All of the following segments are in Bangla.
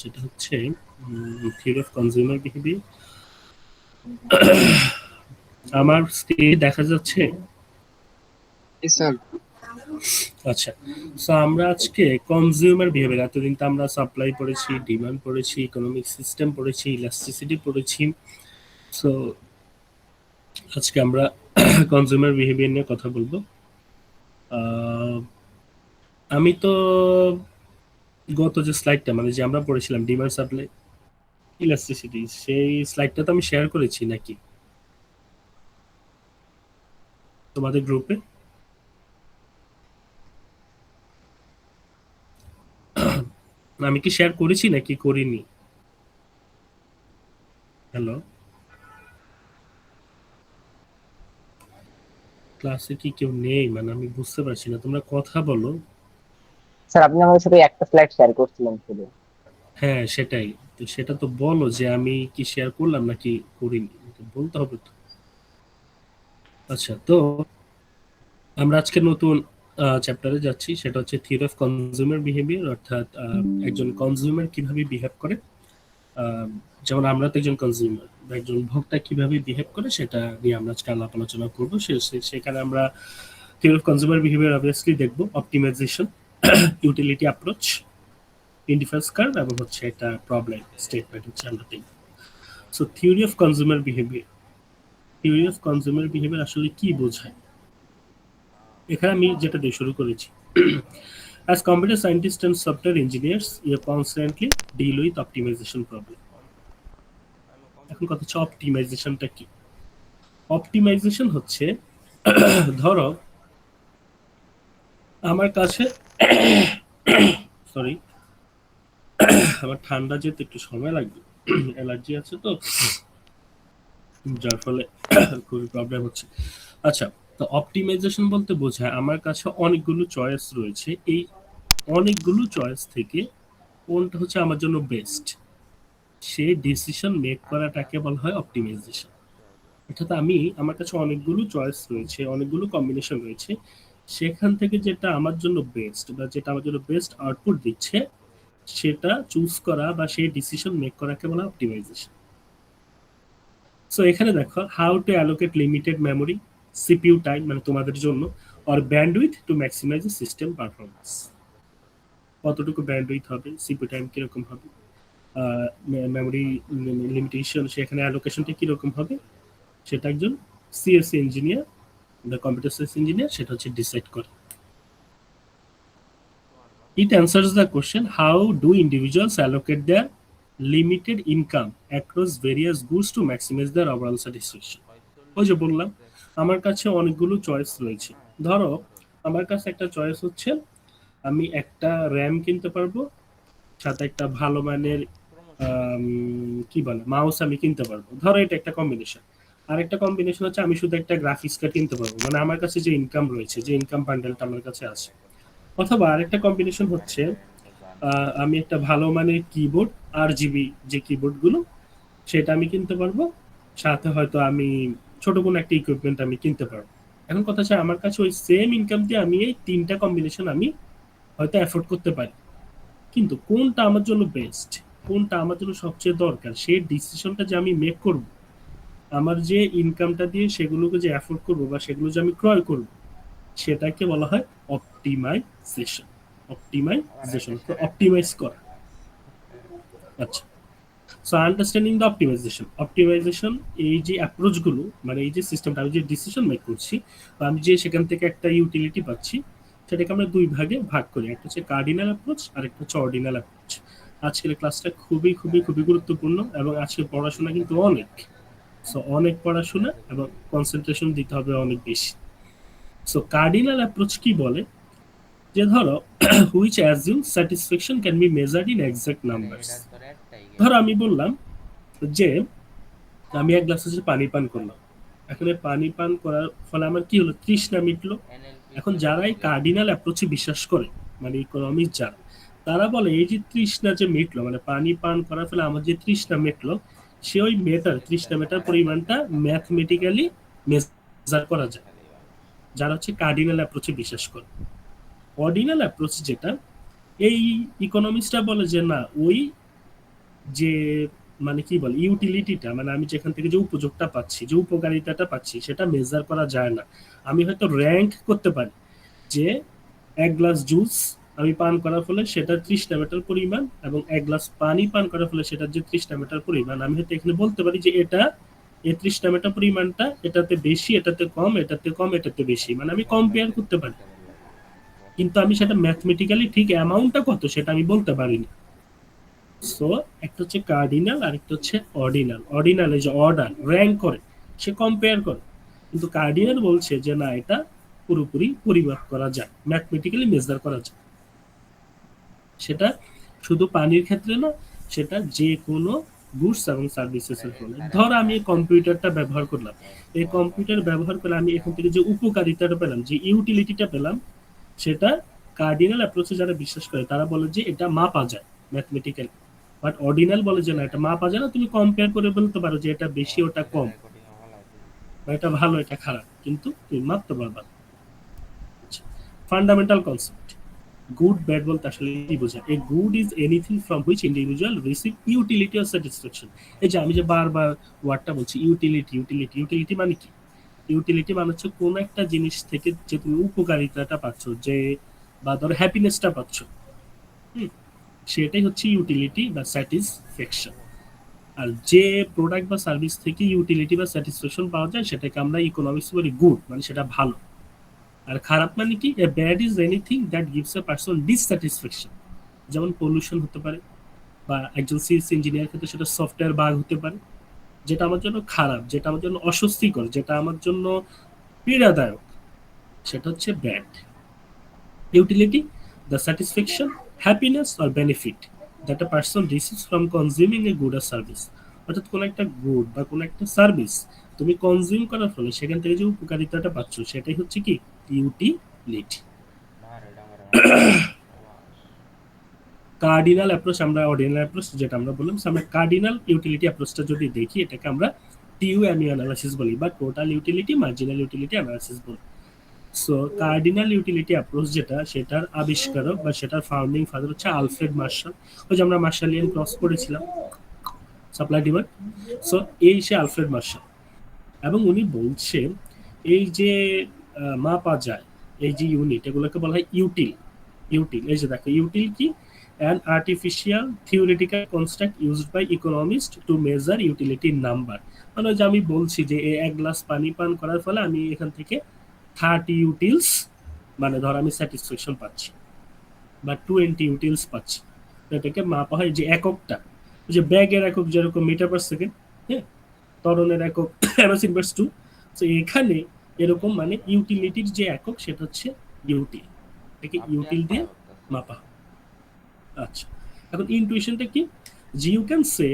সেটা হচ্ছে থিওরি অফ কনজিউমার বিহেভিয়ার। আমার স্ক্রিনে দেখা যাচ্ছে? জি স্যার। আচ্ছা, সো আমরা আজকে কনজিউমার বিহেভিয়ার, এতদিন তো আমরা সাপ্লাই পড়েছি, ডিমান্ড পড়েছি, ইকোনমিক সিস্টেম পড়েছি, ইলাস্টিসিটি পড়েছি। সো আজকে আমরা কনজিউমার বিহেভিয়ার নিয়ে কথা বলবো। আমি তো গত যে স্লাইডটা মানে যে আমরা পড়েছিলাম ডিমান্ড সাপ্লাই ইলাস্টিসিটি, সেই স্লাইডটা তো আমি শেয়ার করেছি নাকি তোমাদের গ্রুপে? আমি কি শেয়ার করেছি নাকি করিনি? হ্যালো, ক্লাসে কি কেউ নেই? মানে আমি বুঝতে পারছি না, তোমরা কথা বলো। স্যার আপনি আমাদের সাথে একটা স্লাইড শেয়ার করছিলেন শুধু। হ্যাঁ সেটাই, তো সেটা তো বলো যে আমি কি শেয়ার করলাম নাকি করিনি, তো বলতে হবে তো। আচ্ছা, তো আমরা আজকে নতুন চ্যাপ্টারে যাচ্ছি, সেটা হচ্ছে থিওরি অফ কনজিউমার বিহেভিয়ার, অর্থাৎ একজন কনজিউমার কিভাবে বিহেভ করে। আহ, যেমন আমরা তো একজন কনজিউমার বা একজন ভোক্তা কিভাবে বিহেভ করে সেটা নিয়ে আমরা আজকে আলাপ আলোচনা করবো। সেখানে আমরা theory of consumer behaviour obviously দেখবো, optimisation, utility approach, indifference curve, এবং হচ্ছে একটা প্রবলেম স্টেটমেন্ট হচ্ছে আমরা দেখবো। So theory of consumer behaviour, theory of consumer behaviour আসলে কি বোঝায়? এখানে আমি যেটা দিয়ে শুরু করেছি, as computer scientists and software engineers we constantly deal with optimization problem. এখন কথা হচ্ছে অপটিমাইজেশনটা কি? অপটিমাইজেশন হচ্ছে ধরো আমার কাছে সরি, আমার ঠান্ডা যেতে একটু সময় লাগবে, অ্যালার্জি আছে তো, যার ফলে খুবই প্রবলেম হচ্ছে। আচ্ছা, তো অপটিমাইজেশন বলতে বোঝায় আমার কাছে অনেকগুলো চয়েস রয়েছে, এই অনেকগুলো চয়েস থেকে কোনটা হচ্ছে আমার জন্য বেস্ট, সে ডিসিশন মেক করাটাকে বলা হয় অপটিমাইজেশন। অর্থাৎ আমার কাছে অনেকগুলো চয়েস রয়েছে, অনেকগুলো কম্বিনেশন রয়েছে, সেখান থেকে যেটা আমার জন্য বেস্ট বা যেটা আমার জন্য বেস্ট আউটপুট দিচ্ছে সেটা চুজ করা বা সেই ডিসিশন মেক করাকে বলা অপটিমাইজেশন। সো এখানে দেখো, how to allocate limited memory, CPU time মানে তোমাদের জন্য, or bandwidth to maximize the system performance. কতটুকু ব্যান্ডউইথ হবে, সিপিইউ টাইম কিরকম হবে, মেমোরি লিমিটেশন, সেখানে অ্যালোকেশনটা কিরকম হবে, সেটা একজন সিএসসি ইঞ্জিনিয়ার বা কম্পিউটার সায়েন্স ইঞ্জিনিয়ার সেটা হচ্ছে ডিসাইড করে। It answers the question, how do individuals allocate their limited income across various goods to maximize their overall satisfaction? ওই যে বললাম আমার কাছে অনেকগুলো চয়েস রয়েছে। ধরো আমার কাছে একটা চয়েস হচ্ছে আমি একটা র্যাম কিনতে পারবো, সাথে একটা ভালো মানের কি বলে মাউস আমি কিনতে পারবো, ধরো এটা একটা কম্বিনেশন। আর একটা কম্বিনেশন হচ্ছে আমি শুধু একটা গ্রাফিক্স কার্ড কিনতে পারবো, মানে আমার কাছে যে ইনকাম রয়েছে, যে ইনকাম বান্ডেলটা আমার কাছে আছে। অথবা আরেকটা কম্বিনেশন হচ্ছে আমি একটা ভালো মানের কিবোর্ড, আর জিবি যে কিবোর্ড গুলো সেটা আমি কিনতে পারবো, সাথে হয়তো আমি ছোট কোনো একটা ইকুইপমেন্ট আমি কিনতে পারবো। এখন কথা হচ্ছে আমার কাছে ওই সেম ইনকাম দিয়ে আমি এই তিনটা কম্বিনেশন আমি হয়তো অ্যাফোর্ড করতে পারি, কিন্তু কোনটা আমার জন্য বেস্ট, কোনটা আমার জন্য সবচেয়ে দরকার, সেই ডিসিশনটা যে আমি মেক করব, আমার যে ইনকামটা দিয়ে সেগুলোকে যে অ্যাফোর্ড করব বা সেগুলো যে আমি ক্রয় করব, সেটাকে বলা হয় অপটিমাইজেশন। অপটিমাইজেশন অপটিমাইজ করা। আচ্ছা, so understanding the optimization, optimization এই যে অ্যাপ্রোচগুলো মানে এই যে সিস্টেমটা আমি যে ডিসিশন মেক করছি বা আমি যে সেখান থেকে একটা ইউটিলিটি পাচ্ছি, সেটাকে আমরা দুই ভাগে ভাগ করি, একটা হচ্ছে কার্ডিনাল অ্যাপ্রোচ আর একটা হচ্ছে অর্ডিনাল অ্যাপ্রোচ। আজকের ক্লাসটা খুবই খুবই খুবই গুরুত্বপূর্ণ এবং আজকে পড়াশোনা কিন্তু অনেক, সো অনেক পড়াশোনা এবং কনসেন্ট্রেশন দিতে হবে অনেক বেশি। সো কার্ডিনাল অ্যাপ্রোচ কি বলে, যে ধরো which assume satisfaction can be measured in exact numbers. ধরো আমি বললাম যে আমি এক গ্লাস হচ্ছে পানি পান করলাম, এখন এই পানি পান করার ফলে আমার কি হলো, তৃষ্ণা মিটলো। এখন যারা এই কার্ডিনাল অ্যাপ্রোচে বিশ্বাস করে মানে ইকোনমিক্স যারা, তারা বলে এই যে তৃষ্ণা যে মিটলো মানে পানি পান করার ফলে আমার যে তৃষ্ণা মিটলো, সে ওই তৃষ্ণা মেটার পরিমাণটা ম্যাথমেটিক্যালি মেজার করা যায়, যারা হচ্ছে কার্ডিনাল অ্যাপ্রোচে বিশ্বাস করে। অর্ডিনাল অ্যাপ্রোচ যেটা, এই ইকোনমিক্সটা বলে যে না, ওই যে মানে কি বলে ইউটিলিটিটা, মানে আমি যেখান থেকে যে উপযোগটা পাচ্ছি, যে উপকারিতাটা পাচ্ছি, সেটা মেজার করা যায় না। আমি হয়তো র্যাঙ্ক করতে পারি যে এক গ্লাস জুস আমি পান করার ফলে সেটার 30টা মিটার পরিমাণ, এবং এক গ্লাস পানি পান করার ফলে সেটার যে 30টা মিটার পরিমাণ, আমি হয়তো এখানে বলতে পারি যে এটা এই 30টা মিটার পরিমাণটা এটাতে বেশি, এটাতে কম, এটাতে কম, এটাতে বেশি, মানে আমি কম্পেয়ার করতে পারি। কিন্তু আমি সেটা ম্যাথমেটিক্যালি ঠিক অ্যামাউন্টটা কত সেটা আমি বলতে পারিনি। সো একটা হচ্ছে কার্ডিনাল আর একটা হচ্ছে অর্ডিনাল। অর্ডিনাল এই যে অর্ডার র্যাঙ্ক করে, সে কম্পেয়ার করে, কিন্তু কার্ডিনাল বলছে যে না, এটা পুরোপুরি পরিমাপ করা যায়, ম্যাথমেটিক্যালি মেজার করা যায়। সেটা শুধু পানির ক্ষেত্রে না, সেটা যে কোনো গুডস এবং সার্ভিসেস এর ফলে। ধর আমি এই কম্পিউটারটা ব্যবহার করলাম, এই কম্পিউটার ব্যবহার করে আমি এখান থেকে যে উপকারিতাটা পেলাম, যে ইউটিলিটিটা পেলাম, সেটা কার্ডিনাল অ্যাপ্রোচে যারা বিশ্বাস করে তারা বলে যে এটা মাপা যায় ম্যাথমেটিক্যালি। বাট অর্ডিনাল বলে যে না, এটা মাপা যায় না, তুমি কম্পেয়ার করে বলতে পারো যে এটা বেশি, ওটা কম, বা এটা ভালো, এটা খারাপ, কিন্তু তুমি মাপতে পারবা না। ফান্ডামেন্টাল কনসেপ্ট, গুড ব্যাড বলতে আসলে কি বোঝায়? A good is anything from which individual receive utility or satisfaction. এই যে আমি যে বারবার ওয়ার্ডটা বলছি ইউটিলিটি, ইউটিলিটি, ইউটিলিটি মানে কি? ইউটিলিটি মানে হচ্ছে কোন একটা জিনিস থেকে যে তুমি উপকারিতাটা পাচ্ছ, যে বা ধরো হ্যাপিনেসটা পাচ্ছ, সেটাই হচ্ছে ইউটিলিটি বা স্যাটিসফ্যাকশন। আর যে প্রোডাক্ট বা সার্ভিস থেকে ইউটিলিটি বা স্যাটিসফ্যাকশন পাওয়া যায় সেটাকে আমরা ইকোনমিক্স বলি গুড, মানে সেটা ভালো। আর খারাপ মানে কি? A bad is anything that gives a person dissatisfaction. যেমন পলিউশন হতে পারে, বা একজন সিএসসি ইঞ্জিনিয়ার ক্ষেত্রে সেটা সফটওয়্যার বাগ হতে পারে, যেটা আমার জন্য খারাপ, যেটা আমার জন্য অস্বস্তিকর, যেটা আমার জন্য পীড়াদায়ক, সেটা হচ্ছে bad. Utility, the satisfaction, happiness or benefit that a person receives from consuming a good or service. অর্থাৎ কোন একটা গুড বা কোন একটা সার্ভিস তুমি কনজিউম করার ফলে সেখান থেকে যে উপকারিতাটা পাচ্ছ, সেটাই হচ্ছে কি ইউটিলিটি। কার্ডিনাল অ্যাপ্রোচ, আমরা অর্ডিনাল অ্যাপ্রোচ যেটা আমরা বললাম, আমরা কার্ডিনাল ইউটিলিটি অ্যাপ্রোচটা যদি দেখি, এটাকে আমরা টিইউএমইউ অ্যানালাইসিস বলি, বা total utility marginal utility analysis বলি। সো কার্ডিনাল ইউটিলিটি অ্যাপ্রোচ যেটা, সেটার আবিষ্কারক বা সেটার ফাউন্ডিং ফাদার হচ্ছে আলফ্রেড মার্শাল। ওই যে আমরা মার্শালিয়ান ক্রস পড়েছিলাম, সাপ্লাই ডিমান্ড। সো এই সে আলফ্রেড মার্শাল, এবং উনি বলছেন এই যে মাপা যায় এই যে ইউনিট, এগুলোকে বলা হয় ইউটিল। ইউটিল, এই যে দেখো ইউটিল কি? an artificial theoretical construct used by economists to measure utility number। মানে যে আমি বলছি যে এক গ্লাস পানি পান করার ফলে আমি এখান থেকে 30 ইউটিলস, মানে ধর আমি স্যাটিসফ্যাকশন পাচ্ছি, বা 20 ইউটিলস পাচ্ছি। এটাকে মাপা হয় যে এককটা, যে ব্যাগের একক যেরকম মিটার পার সেকেন্ড, হ্যাঁ, ত্বরণের একক অ্যানোসিনভার্স 2। তো এখানে এরকম মানে ইউটিলিটির যে একক সেটা হচ্ছে ইউটিল, এটাকে ইউটিল দিয়ে মাপা। আচ্ছা, এখন ইনটুইশনটা কি? যে you can say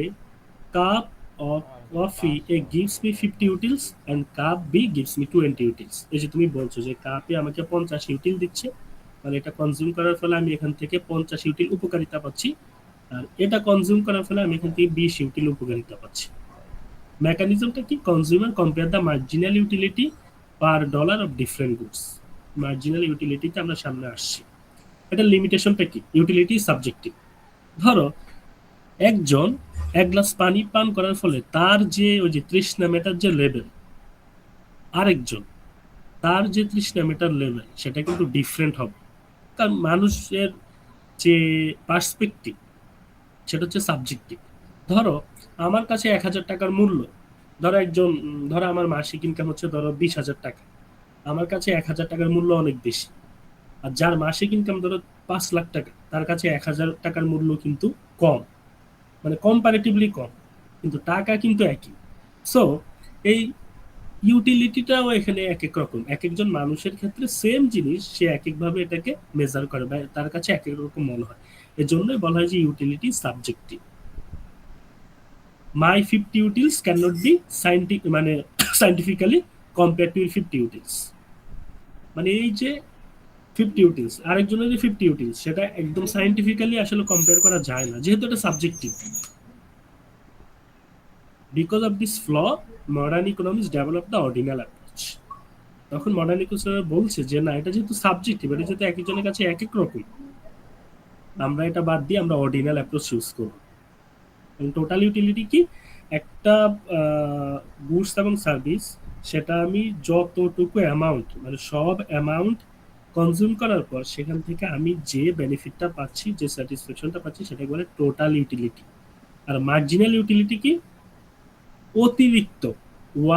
cup of coffee A gives me 50 utils and cup B gives me 20 utils. এই যে তুমি বলছো যে কাপে আমাকে 50 ইউটিল দিচ্ছে, মানে এটা কনজিউম করার ফলে আমি এখান থেকে 50 ইউটিল উপকারিতা পাচ্ছি, আর এটা কনজিউম করার ফলে আমি এখান থেকে 20 ইউটিল উপকারিতা পাচ্ছি। মেকানিজমটা কি? Consumer compare the marginal utility per dollar of different goods. Marginal ইউটিলিটিতে আমরা সামনে আসছি। এটা লিমিটেশনটা কি? Utility subjective. ধরো একজন এক গ্লাস পানি পান করার ফলে তার যে ওই যে তৃষ্ণা মেটার যে লেভেল, আরেকজন তার যে তৃষ্ণা মেটার লেভেল, সেটা কিন্তু ডিফারেন্ট হবে। কারণ মানুষের যে পার্সপেক্টিভ, সেটা হচ্ছে সাবজেক্টিভ। ধরো আমার কাছে 1,000 টাকার মূল্য, ধরো একজন, ধরো আমার মাসিক ইনকাম হচ্ছে ধরো 20,000 টাকা, আমার কাছে 1,000 টাকার মূল্য অনেক বেশি। আর যার মাসিক ইনকাম ধরো 5 লাখ টাকা, তার কাছে 1,000 টাকার মূল্য কিন্তু কম, মানে কম্পারেটিভলি কম, কিন্তু টাকা কিন্তু একই। সো এই ইউটিলিটিটাও এখানে এক এক রকম, এক একজন মানুষের ক্ষেত্রে সেম জিনিস সে এক একভাবে এটাকে মেজার করে, বা তার কাছে এক এক রকম মনে হয়। এর জন্যই বলা হয় যে utility subjective. My 50 utils can not be scientific, মানে সাইন্টিফিক্যালি কম্পেয়ার টু 50 ইউটিলস। মানে এই যে 50 ইউটিলস আরেকজনের যে 50 ইউটিলস, সেটা একদম সাইন্টিফিক্যালি আসলে কম্পেয়ার করা যায় না, যেহেতু এটা subjective. Because of this flaw, modern economists developed the ordinal approach. তখন মডার্ন ইকোনমিক্স বলছে যে না, এটা যেহেতু সাবজেক্টিভ, এটা যেহেতু এক একজনের কাছে এক এক রকম, আমরা এটা বাদ দিয়ে আমরা অর্ডিনাল অ্যাপ্রোচ ইউজ করব। টোটাল ইউটিলিটি কি? একটা গুডস এবং সার্ভিস, সেটা আমি যতটুকু অ্যামাউন্ট মানে সব অ্যামাউন্ট কনজিউম করার পর সেখান থেকে আমি যে বেনিফিটটা পাচ্ছি, যে স্যাটিসফ্যাকশনটা পাচ্ছি, সেটা বলে টোটাল ইউটিলিটি। আর মার্জিনাল ইউটিলিটি কি? অতিরিক্ত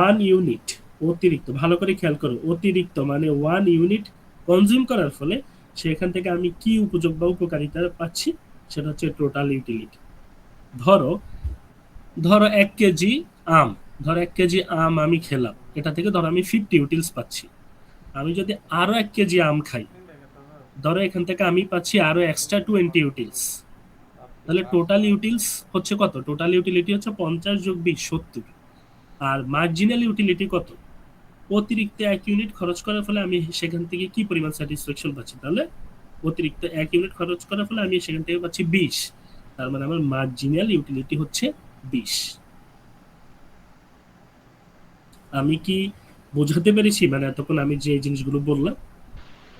1 ইউনিট, অতিরিক্ত, ভালো করে খেয়াল করো, অতিরিক্ত মানে 1 ইউনিট কনজিউম করার ফলে সেখান থেকে আমি কি উপযোগ বা উপকারিতা পাচ্ছি, সেটা হচ্ছে টোটাল ইউটিলিটি। ধরো ধরো 1 কেজি আম, ধরো 1 কেজি আম আমি খেলাম, এটা থেকে ধরো আমি 50 ইউটিলস পাচ্ছি। আমি যদি আরো 1 কেজি আম খাই, ধরো এখান থেকে আমি পাচ্ছি আরো এক্সট্রা 20 ইউটিলস। তাহলে টোটাল ইউটিলস হচ্ছে কত? টোটাল ইউটিলিটি হচ্ছে 50 যোগ 20 70। আর মার্জিনাল ইউটিলিটি কত? অতিরিক্ত 1 ইউনিট খরচ করার ফলে আমি সেখান থেকে কি পরিমাণ স্যাটিসফ্যাকশন পাচ্ছি? তাহলে অতিরিক্ত 1 ইউনিট খরচ করার ফলে আমি সেখান থেকে পাচ্ছি 20। তার মানে আমার মার্জিনাল ইউটিলিটি হচ্ছে 20। আমি কি বোঝাতে পেরেছি? মানে এতক্ষণ আমি যে জিনিসগুলো বললাম,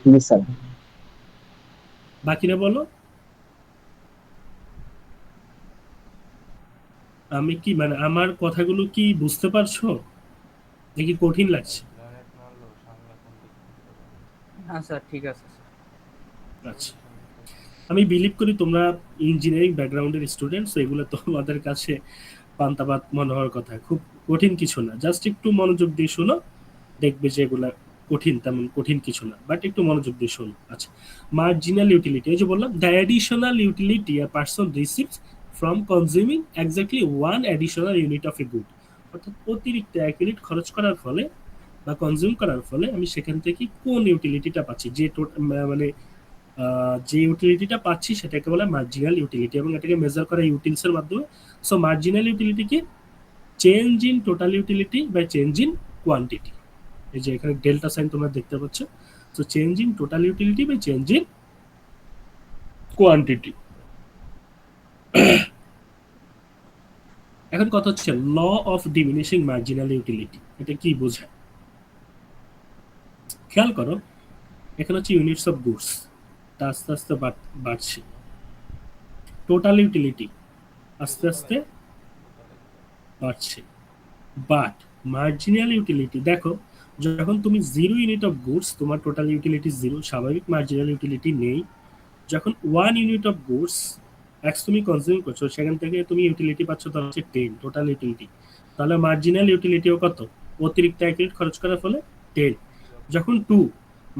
জি স্যার। বাকিরা বলো। আমি কি মানে আমার কথাগুলো কি বুঝতে পারছো? নাকি কঠিন লাগছে? হ্যাঁ স্যার, ঠিক আছে। আচ্ছা, আমি বিলিভ করি তোমরা ইঞ্জিনিয়ারিং ব্যাকগ্রাউন্ডের স্টুডেন্টস, এগুলো তোমাদের কাছে পান্তাভাত মনে হওয়ার কথা, খুব কঠিন কিছু না। জাস্ট একটু মনোযোগ দিয়ে শোনো, দেখবে যে এগুলা কঠিন, তেমন কঠিন কিছু না, বাট একটু মনোযোগ দিয়ে শোনো। আচ্ছা, মার্জিনাল ইউটিলিটি, এই যে বললাম, the additional utility a person receives from consuming exactly 1 unit of a good. অর্থাৎ অতিরিক্ত 1 ইউনিট খরচ করার ফলে বা কনজিউম করার ফলে আমি সেখান থেকে কোন ইউটিলিটিটা পাচ্ছি, যে মানে যে ইউটিলিটিটা পাচ্ছি সেটাকে বলে মার্জিনাল ইউটিলিটি, এবং এটাকে মেজার করা ইউটিলস এর মাধ্যমে। সো মার্জিনাল ইউটিলিটি কি? Change in total utility by change in quantity. এই যে এখানে ডেল্টা সাইন তোমরা দেখতে পাচ্ছ। So change in total utility by change in quantity. এখন কথা হচ্ছে law of diminishing marginal utility, এটা কি বোঝায়? খেয়াল করো, এখানে হচ্ছে ইউনিটস অফ গুডস, তা আস্তে আস্তে বাড়ছে। টোটাল ইউটিলিটি আস্তে আস্তে বাড়ছে। বাট মার্জিনাল ইউটিলিটি দেখো, যখন তুমি 0 ইউনিট অফ গুডস, তোমার টোটাল ইউটিলিটি 0, স্বাভাবিক মার্জিনাল ইউটিলিটি নেই। যখন 1 ইউনিট অফ গুডস এক্স তুমি কনজিউম করছো, সেখান থেকে তুমি ইউটিলিটি পাচ্ছ ধর হচ্ছে 10 টোটাল ইউটিলিটি। তাহলে মার্জিনাল ইউটিলিটিও কত? অতিরিক্ত 1 ইউনিট খরচ করার ফলে 10। যখন 2,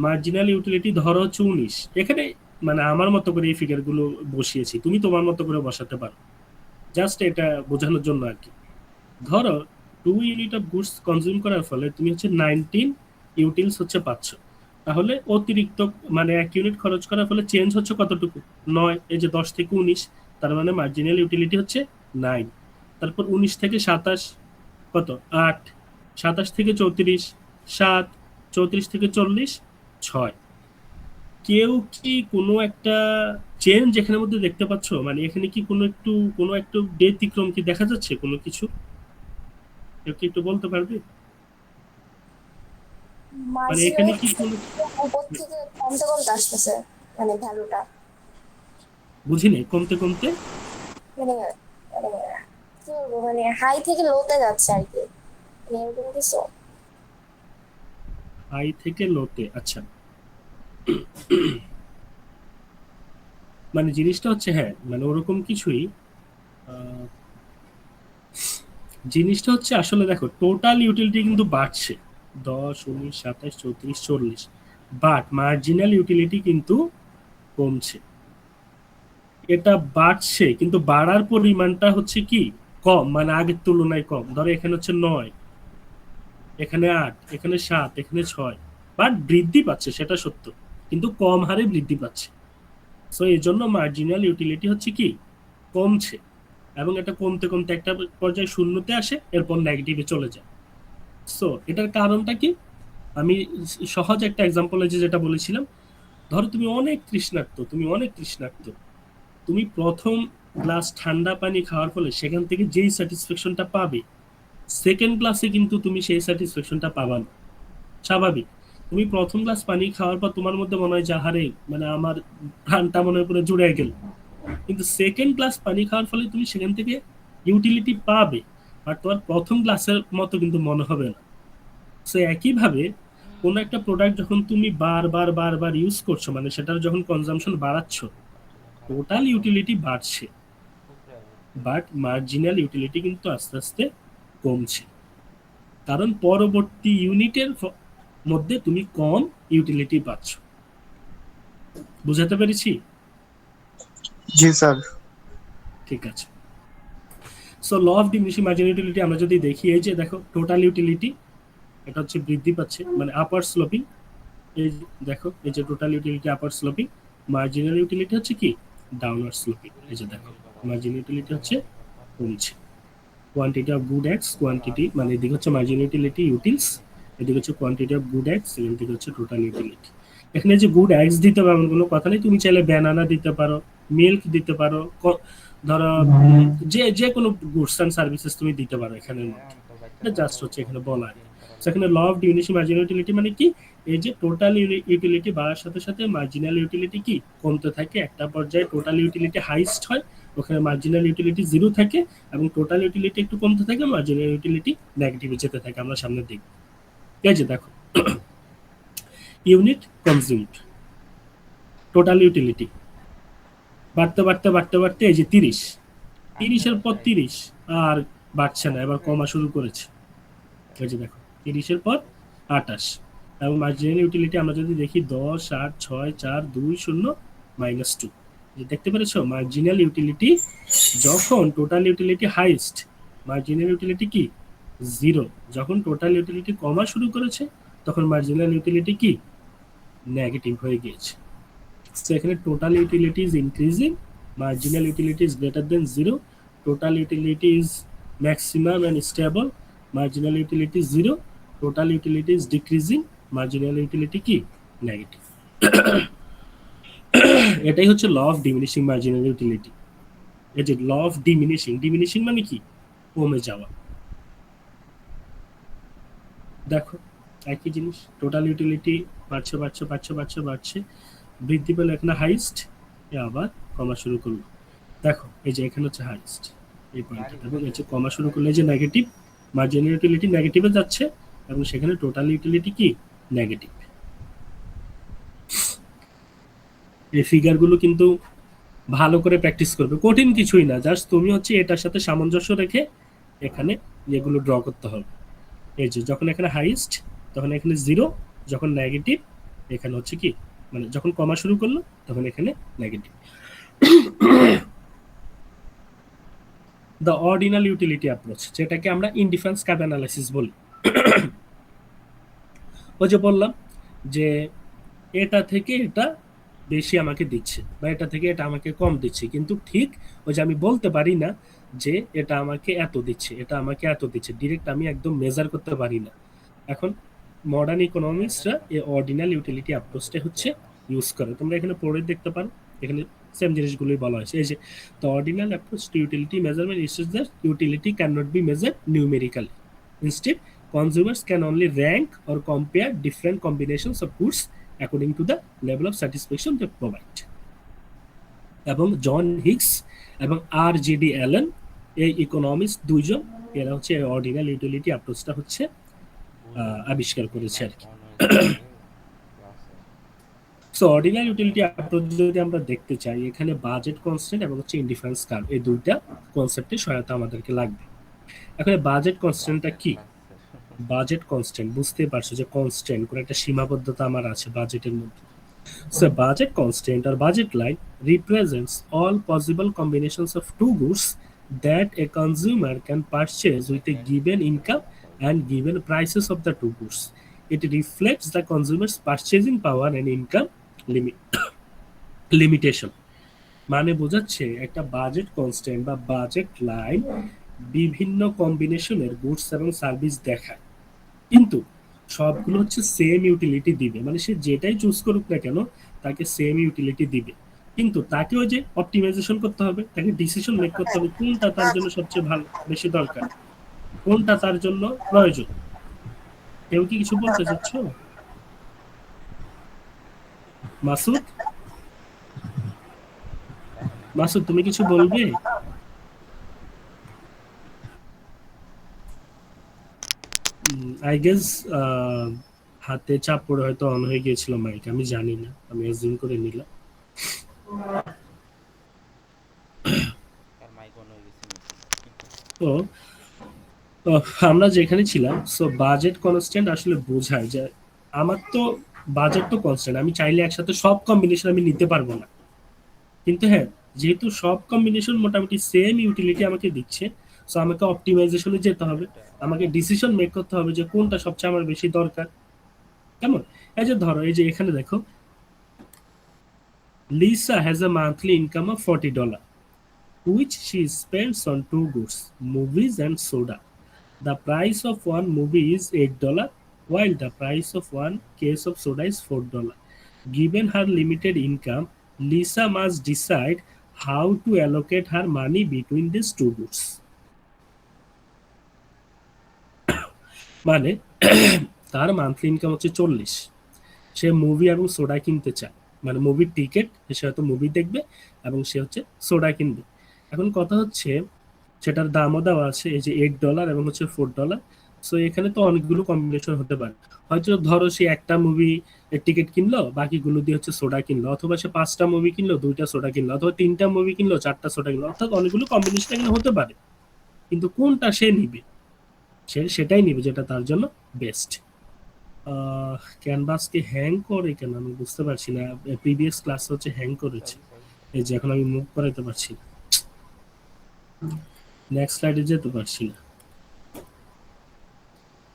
মার্জিনাল ইউটিলিটি ধরো হচ্ছে 19। এখানে মানে আমার মতো করে এই ফিগারগুলো বসিয়েছি, তুমি তোমার মতো করে বসাতে পারো, জাস্ট এটা বোঝানোর জন্য আর কি। ধরো 2 ইউনিট অফ গুডস কনজিউম করার ফলে তুমি হচ্ছে 19 ইউটিলস হচ্ছে পাচ্ছ। তাহলে অতিরিক্ত মানে 1 ইউনিট খরচ করার ফলে চেঞ্জ হচ্ছে কতটুকু? 9। এই যে 10 থেকে 19, তার মানে মার্জিনাল ইউটিলিটি হচ্ছে 9। তারপর 19 থেকে 27 কত? 8। 27 থেকে 34 7। 34 থেকে 40 6। কেউ কি কোনো একটা চেঞ্জ এখানের মধ্যে দেখতে পাচ্ছ? মানে এখানে কি কোনো একটু ব্যতিক্রম কি দেখা যাচ্ছে কোনো কিছু? কেউ কি একটু বলতে পারবে? মানে এখানে কি কোনো, উপর থেকে কমতে কমতে আসতেছে, মানে ভ্যালুটা, বুঝি নাই, কমতে কমতে মানে মানে কি বলবো, মানে হাই থেকে লোতে যাচ্ছে আর কি, মানে এরকম কিছু। হাই থেকে লোতে? আচ্ছা, মানে জিনিসটা হচ্ছে, হ্যাঁ মানে ওরকম কিছুই। আহ, জিনিসটা হচ্ছে আসলে দেখো, টোটাল ইউটিলিটি কিন্তু বাড়ছে 10 19 27 34 40, বাট মার্জিনাল ইউটিলিটি কিন্তু কমছে। এটা বাড়ছে কিন্তু বাড়ার পরিমাণটা হচ্ছে কি কম, মানে আগের তুলনায় কম। ধরো এখানে হচ্ছে 9, এখানে 8, এখানে 7, এখানে 6, বাট বৃদ্ধি পাচ্ছে সেটা সত্য, কিন্তু কম হারে বৃদ্ধি পাচ্ছে। সো এই জন্য মার্জিনাল ইউটিলিটি হচ্ছে কি কমছে, এবং এটা কমতে কমতে একটা পর্যায়ে শূন্যতে আসে, এরপর নেগেটিভে চলে যায়। সো এটার কারণটা কি? আমি সহজ একটা এক্সাম্পল আছে যেটা বলেছিলাম। ধরো তুমি অনেক তৃষ্ণার্ত, তুমি প্রথম গ্লাস ঠান্ডা পানি খাওয়ার ফলে সেখান থেকে যেই স্যাটিসফ্যাকশনটা পাবে, সেকেন্ড গ্লাসে কিন্তু তুমি সেই স্যাটিসফ্যাকশনটা পাবা না, স্বাভাবিক। তুমি প্রথম গ্লাস পানি খাওয়ার পর তোমার মধ্যে মনে হয় যে আহারে মানে আমার প্রাণটা মনে হয় পুরো জুড়ে গেল, কিন্তু সেকেন্ড গ্লাস পানি খাওয়ার ফলে তুমি সেখান থেকে ইউটিলিটি পাবে, আর তোমার প্রথম গ্লাসের মতো কিন্তু মনে হবে না। সো একইভাবে কোনো একটা প্রোডাক্ট যখন তুমি বারবার বারবার ইউজ করছো, মানে সেটার যখন কনজাম্পশন বাড়াচ্ছ, টোটাল ইউটিলিটি বাড়ছে, বাট মার্জিনাল ইউটিলিটি কিন্তু আস্তে আস্তে কমছে, কারণ পরবর্তী ইউনিটের মধ্যে তুমি কম ইউটিলিটি পাচ্ছ। বুঝাতে পেরেছি? জি স্যার। ঠিক আছে। So law of diminishing marginal utility আমরা যদি দেখি, এই যে দেখো টোটাল ইউটিলিটি এটা হচ্ছে বৃদ্ধি পাচ্ছে, মানে আপার স্লোপিং। এই দেখো এই যে টোটাল ইউটিলিটি আপার স্লোপিং, মার্জিনাল ইউটিলিটি হচ্ছে কি ডাউনওয়ার্ড স্লোপিং। এই যে দেখো মার্জিনাল ইউটিলিটি হচ্ছে কমছে। Quantity of good x, quantity মানে এদিকে হচ্ছে মার্জিনাল ইউটিলিটি ইউটিলস, এদিকে হচ্ছে কোয়ান্টিটি অফ গুড এক্স, এখান থেকে হচ্ছে টোটাল ইউটিলিটি। এখানে যে গুড এক্স দিতে হবে এমন কোনো কথা নেই, তুমি চাইলে ব্যানানা দিতে পারো, মিল্ক দিতে পারো, ধরো যে যে কোনো গুডস অ্যান্ড সার্ভিসেস তুমি দিতে পারো এখানের মধ্যে, এটা জাস্ট হচ্ছে এখানে বলা। সেখানে law of diminishing marginal utility মানে কি, এই যে টোটাল ইউটিলিটি বাড়ার সাথে সাথে মার্জিনাল ইউটিলিটি কি কমতে থাকে, একটা পর্যায়ে টোটাল ইউটিলিটি হাইস্ট হয়, ওখানে মার্জিনাল ইউটিলিটি জিরো থাকে, এবং টোটাল ইউটিলিটি একটু কমতে থাকে, মার্জিনাল ইউটিলিটি নেগেটিভে যেতে থাকে। আমরা সামনে দেখব। এই যে দেখো ইউনিট কনজিউমড, টোটাল ইউটিলিটি বাড়তে বাড়তে বাড়তে বাড়তে এই যে 30, 30-এর পর 30 আর বাড়ছে না, এবার কমা শুরু করেছে। এই যে দেখো 30-এর পর 28, এবং মার্জিনাল ইউটিলিটি আমরা যদি দেখি 10, 8, 6, 4, 2, 0, -2। দেখতে পেরেছো মার্জিনাল ইউটিলিটি যখন total utility highest, marginal utility কি জিরো, যখন টোটাল ইউটিলিটি কমা শুরু করেছে তখন মার্জিনাল ইউটিলিটি কি নেগেটিভ হয়ে গিয়েছে। তো এখানে total utility is increasing, marginal utility is greater than zero, total utility is maximum and stable, marginal utility zero, total utility is decreasing, marginal utility কি নেগেটিভ। এটাই হচ্ছে law of diminishing marginal utility. এই যে ল অফ ডিমিনিশিং, ডিমিনিশিং মানে কি কমে যাওয়া। দেখো একই জিনিস, টোটাল ইউটিলিটি বাড়ছে বাড়ছে বাড়ছে বাড়ছে বাড়ছে, বৃদ্ধি পেল এখানে হাইস্ট, আবার কমা শুরু করলো। দেখো এই যে এখানে হচ্ছে হাইস্ট এই পয়েন্টটা, এবং এই যে কমা শুরু করলে যে নেগেটিভ, মার্জিনাল ইউটিলিটি নেগেটিভে যাচ্ছে, এবং সেখানে টোটাল ইউটিলিটি কি নেগেটিভ। এই ফিগারগুলো কিন্তু ভালো করে প্র্যাকটিস করবে, কঠিন কিছুই না, জাস্ট তুমি হচ্ছে এটার সাথে সামঞ্জস্য রেখে এখানে এগুলো ড্র করতে হবে। এই যে যখন এখানে হাইস্ট তখন এখানে জিরো, যখন নেগেটিভ এখানে হচ্ছে কি মানে যখন কমা শুরু করলো তখন এখানে negative. The ordinal utility approach, যেটাকে আমরা ইনডিফারেন্স কার্ভ অ্যানালাইসিস বলি। ওই যে বললাম যে এটা থেকে এটা বেশি আমাকে দিচ্ছে, বা এটা থেকে এটা আমাকে কম দিচ্ছে, কিন্তু ঠিক ওই যে আমি বলতে পারি না যে এটা আমাকে এত দিচ্ছে, এটা আমাকে এত দিচ্ছে, ডিরেক্ট আমি একদম মেজার করতে পারি না। এখন মডার্ন ইকোনমিক্সরা এই অর্ডিনাল ইউটিলিটি অ্যাপ্রোচটা হচ্ছে ইউজ করে, তোমরা এখানে পড়ে দেখতে পারো, এখানে সেম জিনিসগুলোই বলা হয়েছে। এই যে the ordinal approach to utility measurement is that utility can not B measured numerically, instead consumers can only rank or compare different combinations of goods according to the level of satisfaction they provide. এবং জন হিগস এবং আর.জি.ডি. অ্যালেন এই ইকোনমিস্ট দুইজন, এরা হচ্ছে অর্ডিনাল ইউটিলিটি অ্যাপ্রোচটা হচ্ছে আবিষ্কার করেছে আর কি। সো অর্ডিনাল ইউটিলিটি অ্যাপ্রোচ যদি আমরা দেখতে চাই, এখানে বাজেট কনস্ট্যান্ট এবং হচ্ছে ইনডিফারেন্স কার্ভ, এই দুইটা কনসেপ্টের সহায়তা আমাদেরকে লাগবে। এখন বাজেট কনস্ট্যান্টটা কি? বাজেট কনস্ট্যান্ট বুঝতে পারছো যে কনস্ট্যান্ট কোন একটা সীমাবদ্ধতা আমার আছে বাজেটের মধ্যে। So budget constant or budget line represents all possible combinations of two goods that a consumer can purchase with a given income and given prices of the two goods. It reflects the consumer's purchasing power and income limitation. মানে বোঝাচ্ছে একটা বাজেট কনস্ট্যান্ট বা বাজেট লাইন বিভিন্ন কম্বিনেশনের গুডস এবং সার্ভিস দেখায়, কিন্তু সবগুলো হচ্ছে সেম ইউটিলিটি দিবে, মানে সে যেটাই চুজ করুক না কেন তাকে সেম ইউটিলিটি দিবে, কিন্তু তাকে ওই যে অপটিমাইজেশন করতে হবে, তাকে ডিসিশন মেক করতে হবে কোনটা তার জন্য সবচেয়ে ভালো, বেশি দরকার, কোনটা তার জন্য প্রয়োজন। কেউ কি কিছু বলতে চাচ্ছ? মাসুদ, মাসুদ তুমি কিছু বলবে? আই গেস হাতে চাপ পড়ে হয়তো অন হয়ে গিয়েছিল মাইক, আমি জানি না, আমি অ্যাজিউম করে নিলাম। তো তো আমরা যেখানে ছিলাম, সো বাজেট কনস্ট্যান্ট আসলে বোঝায় যে আমার তো বাজেট তো কনস্ট্যান্ট, আমি চাইলে একসাথে সব কম্বিনেশন আমি নিতে পারবো না, কিন্তু হ্যাঁ যেহেতু সব কম্বিনেশন মোটামুটি সেম ইউটিলিটি আমাকে দিচ্ছে, সো আমাকে অপটিমাইজেশনে যেতে হবে, আমাকে ডিসিশন মেক করতে হবে যে কোনটা সবচেয়ে আমার বেশি দরকার। কেমন? এই যে ধরো, এই যে এখানে দেখো, Lisa has a monthly income of $40 which she spends on two goods, movies and soda. The price of one movie is $8 while the price of one case of soda is $4. Given her limited income, Lisa must decide how to allocate her money between these two goods. মানে তার মান্থলি ইনকাম হচ্ছে 40, সে মুভি এবং সোডা কিনতে চায়, মানে মুভির টিকিট, সে হয়তো মুভি দেখবে এবং সে হচ্ছে সোডা কিনবে। এখন কথা হচ্ছে সেটার দামও দেওয়া আছে, এই যে $8 এবং হচ্ছে $4। সো এখানে তো অনেকগুলো কম্বিনেশন হতে পারে, হয়তো ধরো সে একটা মুভি টিকিট কিনলো, বাকিগুলো দিয়ে হচ্ছে সোডা কিনলো, অথবা সে 5টা মুভি কিনলো, 2টা সোডা কিনলো, অথবা 3টা মুভি কিনলো, 4টা সোডা কিনলো, অর্থাৎ অনেকগুলো কম্বিনেশন এখানে হতে পারে, কিন্তু কোনটা সে নিবে, সে সেটাই নিবে যেটা তার জন্য বেস্ট। ক্যানভাসকে হ্যাং করে কেন আমি বুঝতে পারছি না, প্রিভিয়াস ক্লাস হচ্ছে হ্যাং করেছে, এই যে এখন আমি মুভ করাতে পারছি না, নেক্সট স্লাইডে যেতে পারছি না,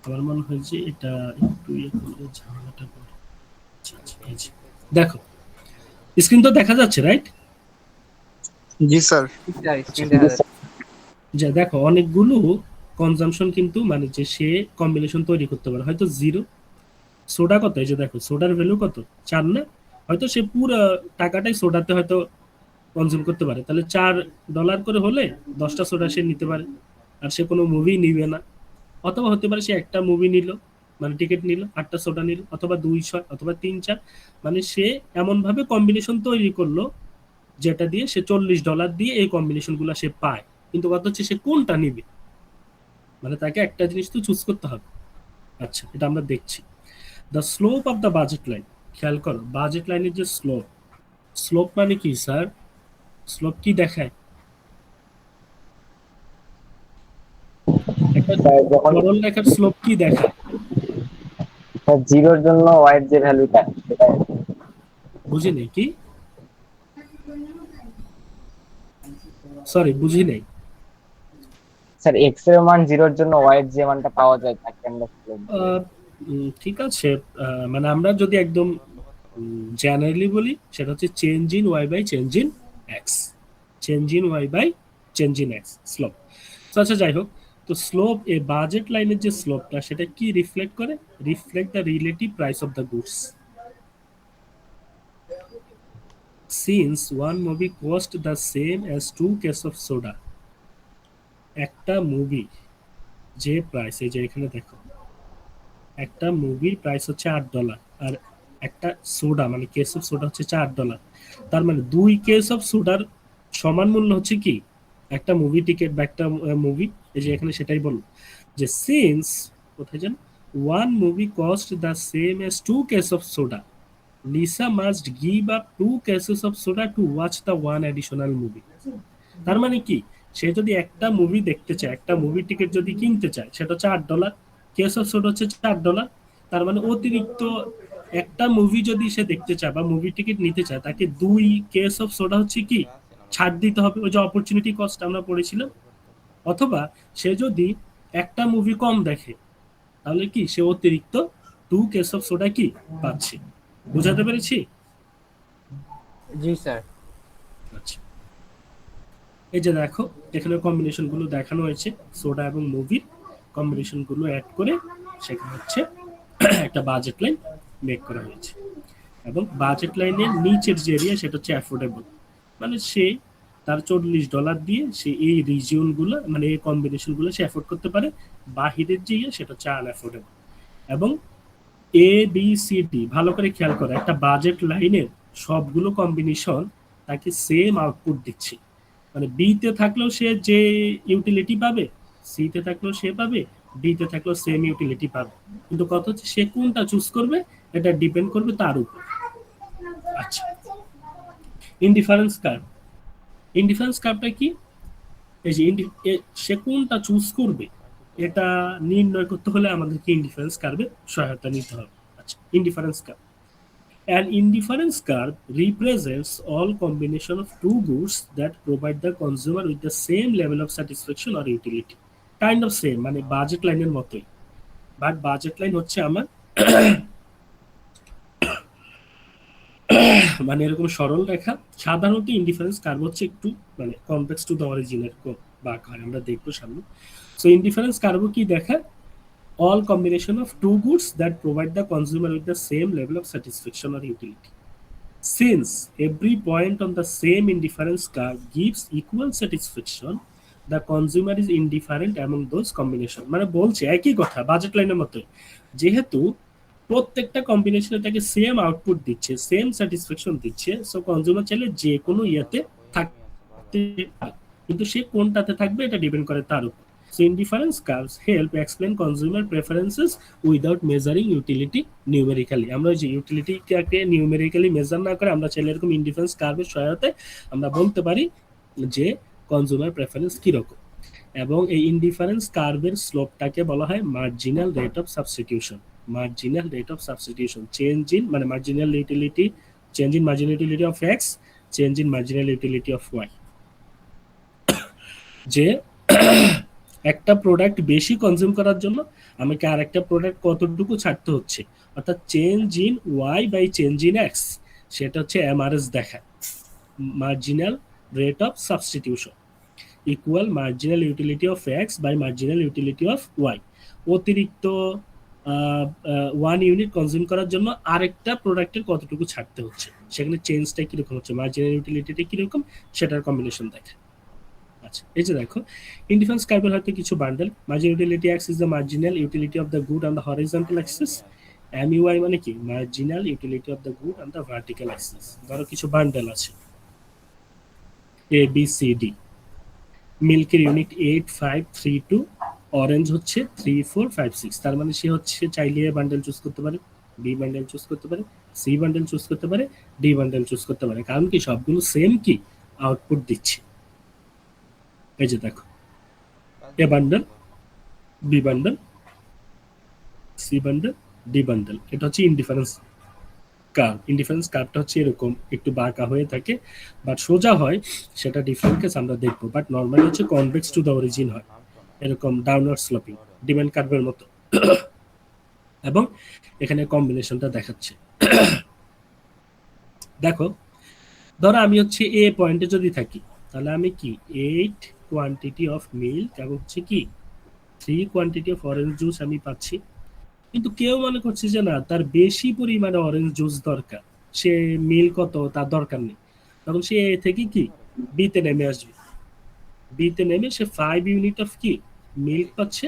আমার মনে হয় যে এটা একটু ইয়ে করলে ঝামেলাটা করে। আচ্ছা, আচ্ছা, এই যে দেখো স্ক্রিন তো দেখা যাচ্ছে, রাইট? জি স্যার। স্ক্রিন দেখা যাচ্ছে। যে দেখো অনেকগুলো কনজাম্পশন কিন্তু মানে যে সে কম্বিনেশন তৈরি করতে পারে, হয়তো 0 সোডা কত, এই যে দেখো সোডার ভ্যালু কত 4 না, হয়তো সে পুরো টাকাটাই সোডাতে হয়তো কনজিউম করতে পারে, তাহলে $4 করে হলে 10টা সোডা সে নিতে পারে, আর সে কোনো মুভি নিবে না। অথবা হতে পারে সে একটা মুভি নিল, মানে টিকিট নিল, 8টা সোডা নিল, অথবা 2-6 অথবা 3-4, মানে সে এমন ভাবে কম্বিনেশন তৈরি করলো যেটা দিয়ে সে $40 দিয়ে এই কম্বিনেশন গুলা সে পায়, কিন্তু কথা হচ্ছে সে কোনটা নিবে, মানে তাকে একটা জিনিস তো চুজ করতে হবে। আচ্ছা, এটা আমরা দেখছি। The slope of the budget line, খেয়াল করো বাজেট লাইনের যে স্লোপ, স্লোপ মানে কি স্যার? স্লোপ কি দেখায়? একটা যখন সরল রেখার স্লোপ কি দেখায়? জিরোর জন্য ওয়াইড যে ভ্যালুটা সেটা। বুঝি নেই, কি সরি বুঝি নেই। স্যার এক্স এর মান জিরোর জন্য ওয়াইড যে মানটা পাওয়া যায় তাকে আমরা slope বলি। ঠিক আছে, মানে আমরা যদি একদম জেনারেলি বলি সেটা হচ্ছে change in Y by change in X, change in Y by change in X slope. আচ্ছা যাই হোক, তো স্লোপ এ বাজেট লাইনের যে স্লোপটা সেটা কি রিফ্লেক্ট করে? Reflect the relative price of the goods. Since one movie cost the same as 2 case of soda, একটা মুভি যে প্রাইস, এই যে এখানে দেখো একটা মুভির প্রাইস হচ্ছে $8, আর একটা সোডা মানে কেস অফ সোডা হচ্ছে $4, তার মানে 2 কেস অফ সোডার সমান মূল্য হচ্ছে কি একটা মুভি টিকিট বা একটা মুভি। এই যে এখানে সেটাই বললো যে সিন্স, কোথায় যান, one movie cost the same as 2 case of soda, Lisa must give up 2 cases of soda to watch the one additional movie. তার মানে কি, সে যদি একটা মুভি দেখতে চায়, একটা মুভি টিকিট যদি কিনতে চায়, সেটা হচ্ছে $8, কেস অফ সোডা হচ্ছে $4, তার মানে অতিরিক্ত একটা মুভি যদি সে দেখতে চায় বা মুভি টিকিট নিতে চায়, তাকে 2 কেস অফ সোডা হচ্ছে কি ছাড় দিতে হবে, ওই যে অপরচুনিটি কস্ট আমরা পড়েছিলাম। অথবা সে যদি একটা মুভি কম দেখে, তাহলে কি সে অতিরিক্ত 2 কেস অফ সোডা কি পাচ্ছে। বুঝাতে পেরেছি? জি স্যার। আচ্ছা, এই যে দেখো এখানে কম্বিনেশন গুলো দেখানো হয়েছে, সোডা এবং মুভির কম্বিনেশন গুলো অ্যাড করে সেখানে হচ্ছে একটা বাজেট লাইন মেক করা হয়েছে, এবং বাজেট লাইনের নিচের যে এরিয়া সেটা হচ্ছে অ্যাফোর্ডেবল, মানে সে তার $40 দিয়ে সে এই রিজিয়ন গুলো মানে এই কম্বিনেশন গুলো সে অ্যাফোর্ড করতে পারে, বাহিরের যে ইয়ে সেটা হচ্ছে আনঅ্যাফোর্ডেবল। এবং এ বি সি ডি ভালো করে খেয়াল করো, একটা বাজেট লাইনের সবগুলো কম্বিনেশন তাকে সেম আউটপুট দিচ্ছে। মানে বি তে থাকলেও সে যে ইউটিলিটি পাবে, সি তে থাকলেও সে পাবে, ডি তে থাকলেও সেম ইউটিলিটি পাবে, কিন্তু কথা হচ্ছে সে কোনটা চুজ করবে এটা ডিপেন্ড করবে তার উপর। আচ্ছা, ইনডিফারেন্স কার্ভ। ইনডিফারেন্স কার্ভটা কি? এই যে সে কোনটা চুজ করবে এটা নির্ণয় করতে হলে আমাদেরকে ইনডিফারেন্স কার্ভের সহায়তা নিতে হবে। আচ্ছা, indifference curve. An indifference curve represents all combination of two goods that provide the consumer with the same level of satisfaction or utility. Kind of same, মানে বাজেট লাইনের মতোই, বাট বাজেট লাইন হচ্ছে আমার মানে এরকম সরল রেখা। সাধারণত ইনডিফারেন্স কার্ভ হচ্ছে একটু মানে কনভেক্স টু দ্য অরিজিন এরকম বাঁক হয়, আমরা দেখবো সামনে। সো ইনডিফারেন্স কার্ভ কি দেখায়? all combination of two goods that provide the consumer with the same level of satisfaction or utility. Since every point on the same indifference curve gives equal satisfaction, the consumer is indifferent among those combination. মানে বলছে একই কথা বাজেট লাইনের মতো, যেহেতু প্রত্যেকটা কম্বিনেশনে তাকে সেম আউটপুট দিচ্ছে, সেম স্যাটিসফ্যাকশন দিচ্ছে, সো কনজিউমার চাইলে যে কোনো ইয়েতে থাকতে পারে, কিন্তু সে কোনটাতে থাকবে এটা ডিপেন্ড করে তার উপর। So indifference curves help explain consumer preferences without measuring utility numerically. আমরা যে ইউটিলিটিটাকে নিউমেরিক্যালি মেজার না করে আমরা চাইলে এরকম ইনডিফারেন্স কার্ভের সহায়তায় আমরা বলতে পারি যে কনজিউমার প্রেফারেন্স কিরকম। এবং এই ইনডিফারেন্স কার্ভের স্লোপটাকে বলা হয় marginal rate of substitution. Marginal rate of substitution, change in মানে marginal utility, change in marginal utility of X, change in marginal utility of Y. যে একটা প্রোডাক্ট বেশি কনজিউম করার জন্য আমাকে আর একটা প্রোডাক্ট কতটুকু ছাড়তে হচ্ছে, অর্থাৎ change in Y by change in X, সেটা হচ্ছে এমআরএস দেখায়। Marginal rate of substitution equal marginal utility of X by marginal utility of Y. অতিরিক্ত 1 ইউনিট কনজিউম করার জন্য আরেকটা প্রোডাক্টের কতটুকু ছাড়তে হচ্ছে, সেখানে চেঞ্জটা কিরকম হচ্ছে, মার্জিনাল ইউটিলিটিটা কিরকম সেটার কম্বিনেশন দেখায়। আচ্ছা, এই যে দেখো ইনডিফারেন্স কার্ভের হয়তো কিছু bundle. Marginal utility X is the marginal utility of the good on the horizontal axis. MUY মানে কি? Marginal utility of the good on the vertical axis. ধরো কিছু বান্ডেল আছে এ বি সি ডি, মিল্কের ইউনিট 8 5 3 2, অরেঞ্জ হচ্ছে 3 4 5 6, তার মানে সে হচ্ছে চাইলে এ বান্ডেল চুজ করতে পারে, বি বান্ডেল চুজ করতে পারে, সি বান্ডেল চুজ করতে পারে, ডি বান্ডেল চুজ করতে পারে, কারণ কি সবগুলো সেম কি আউটপুট দিচ্ছে। এই যে দেখো A bundle, B bundle, C bundle, D bundle, এটা হচ্ছে ইনডিফারেন্স কার্ভ। ইনডিফারেন্স কার্ভটা হচ্ছে এরকম একটু বাঁকা হয়ে থাকে, বাট সোজা হয় সেটা ডিফারেন্ট কেস আমরা দেখবো, বাট নর্মালি হচ্ছে কনভেক্স টু দ্য অরিজিন হয়, এরকম ডাউনওয়ার্ড স্লোপিং ডিমান্ড কার্ভের মতো। এবং এখানে কম্বিনেশনটা দেখাচ্ছে। দেখো ধরো আমি হচ্ছে এ পয়েন্টে যদি থাকি, তাহলে আমি কি 8 কোয়ান্টিটি অফ মিল্ক এবং হচ্ছে কি 3 কোয়ান্টিটি অফ অরেঞ্জ জুস আমি পাচ্ছি, কিন্তু কেউ মনে করছে যে না তার বেশি পরিমাণে অরেঞ্জ জুস দরকার, সে মিল্ক কত তার দরকার নেই, তখন সে এ থেকে কি বিতে নেমে আসবে। বিতে নেমে সে 5 ইউনিট অফ কি মিল্ক পাচ্ছে,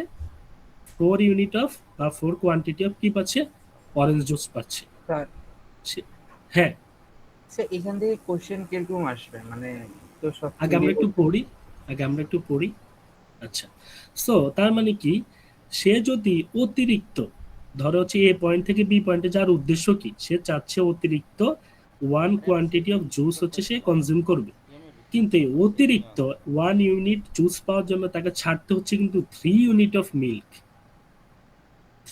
4 ইউনিট অফ বা 4 কোয়ান্টিটি অফ কি পাচ্ছে অরেঞ্জ জুস পাচ্ছে। স্যার হ্যাঁ স্যার এখান থেকে কোশ্চেন কিরকম আসবে, মানে তো সব আগে আমরা একটু পড়ি। আচ্ছা, সো তার মানে কি সে যদি অতিরিক্ত ধরো হচ্ছে এ পয়েন্ট থেকে বি পয়েন্টে যার উদ্দেশ্য কি, সে চাচ্ছে অতিরিক্ত 1 কোয়ান্টিটি অফ জুস হচ্ছে সে কনজিউম করবে, কিন্তু এই অতিরিক্ত 1 ইউনিট জুস পাওয়ার জন্য তাকে ছাড়তে হচ্ছে কিন্তু 3 unit of milk.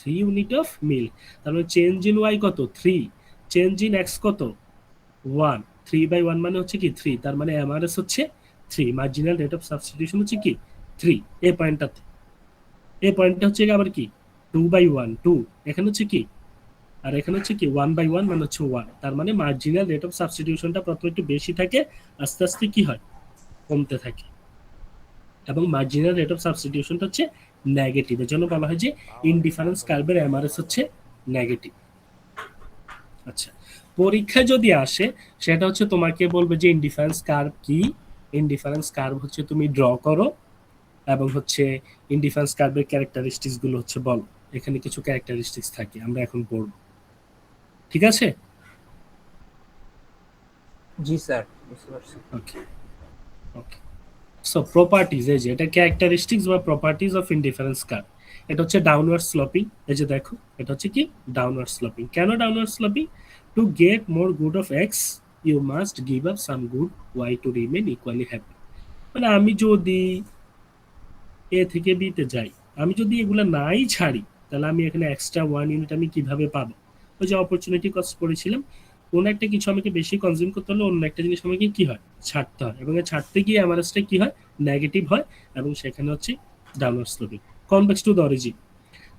3 unit of milk, তারপরে চেঞ্জ ইন ওয়াই কত 3, চেঞ্জ ইন এক্স কত 1, 3/1 মানে হচ্ছে কি 3, তার মানে এমআরএস হচ্ছে 3, মার্জিনাল রেট অফ সাবস্টিটিউশন হচ্ছে কি 3 এ পয়েন্টটাতে। এ পয়েন্টটা হচ্ছে আবার কি 2/1 2, এখানে হচ্ছে কি আর এখানে হচ্ছে কি 1/1 মানে হচ্ছে 1, তার মানে মার্জিনাল রেট অফ সাবস্টিটিউশনটা প্রথমে একটু বেশি থাকে, আস্তে আস্তে কি হয় কমতে থাকে, এবং মার্জিনাল রেট অফ সাবস্টিটিউশনটা হচ্ছে নেগেটিভ, এর জন্য বলা হয় যে ইনডিফারেন্স কার্ভের এমআরএস হচ্ছে নেগেটিভ। আচ্ছা, পরীক্ষায় যদি আসে সেটা হচ্ছে তোমাকে বলবে যে ইনডিফারেন্স কার্ভ কি, ইনডিফারেন্স কার্ভ হচ্ছে তুমি ড্র করো এবং হচ্ছে ইনডিফারেন্স কার্ভের ক্যারেক্টারিস্টিক্স গুলো হচ্ছে বলো। এখানে কিছু ক্যারেক্টারিস্টিক্স থাকে আমরা এখন পড়বো। ঠিক আছে? জি স্যার, বুঝতে পারছি। ওকে ওকে সো প্রপার্টিজ, এই যে এটা ক্যারেক্টারিস্টিক্স বা প্রপার্টিজ অফ ইনডিফারেন্স কার্ভ। এটা হচ্ছে ডাউনওয়ার্ড স্লোপিং। এই যে দেখো, এটা হচ্ছে কি ডাউনওয়ার্ড স্লোপিং। কেন downward sloping? To get more good of X you must give up some good Y to remain equally happy. মানে আমি যদি এ থেকে বি তে যাই, আমি যদি এগুলা নাই ছাড়ি, তাহলে আমি এখানে এক্সট্রা 1 ইউনিট আমি কিভাবে পাবো? ওই যে অপরচুনিটি কস্ট পড়েছিলাম, কোন একটা কিছু আমাকে বেশি কনজিউম করতে হলে অন্য একটা জিনিস আমাকে কি হয়, ছাড়তে হয়, এবং এই ছাড়তে গিয়ে এমআরএসটা কি হয়, নেগেটিভ হয়, এবং সেখানে হচ্ছে downward sloping. Convex to the origin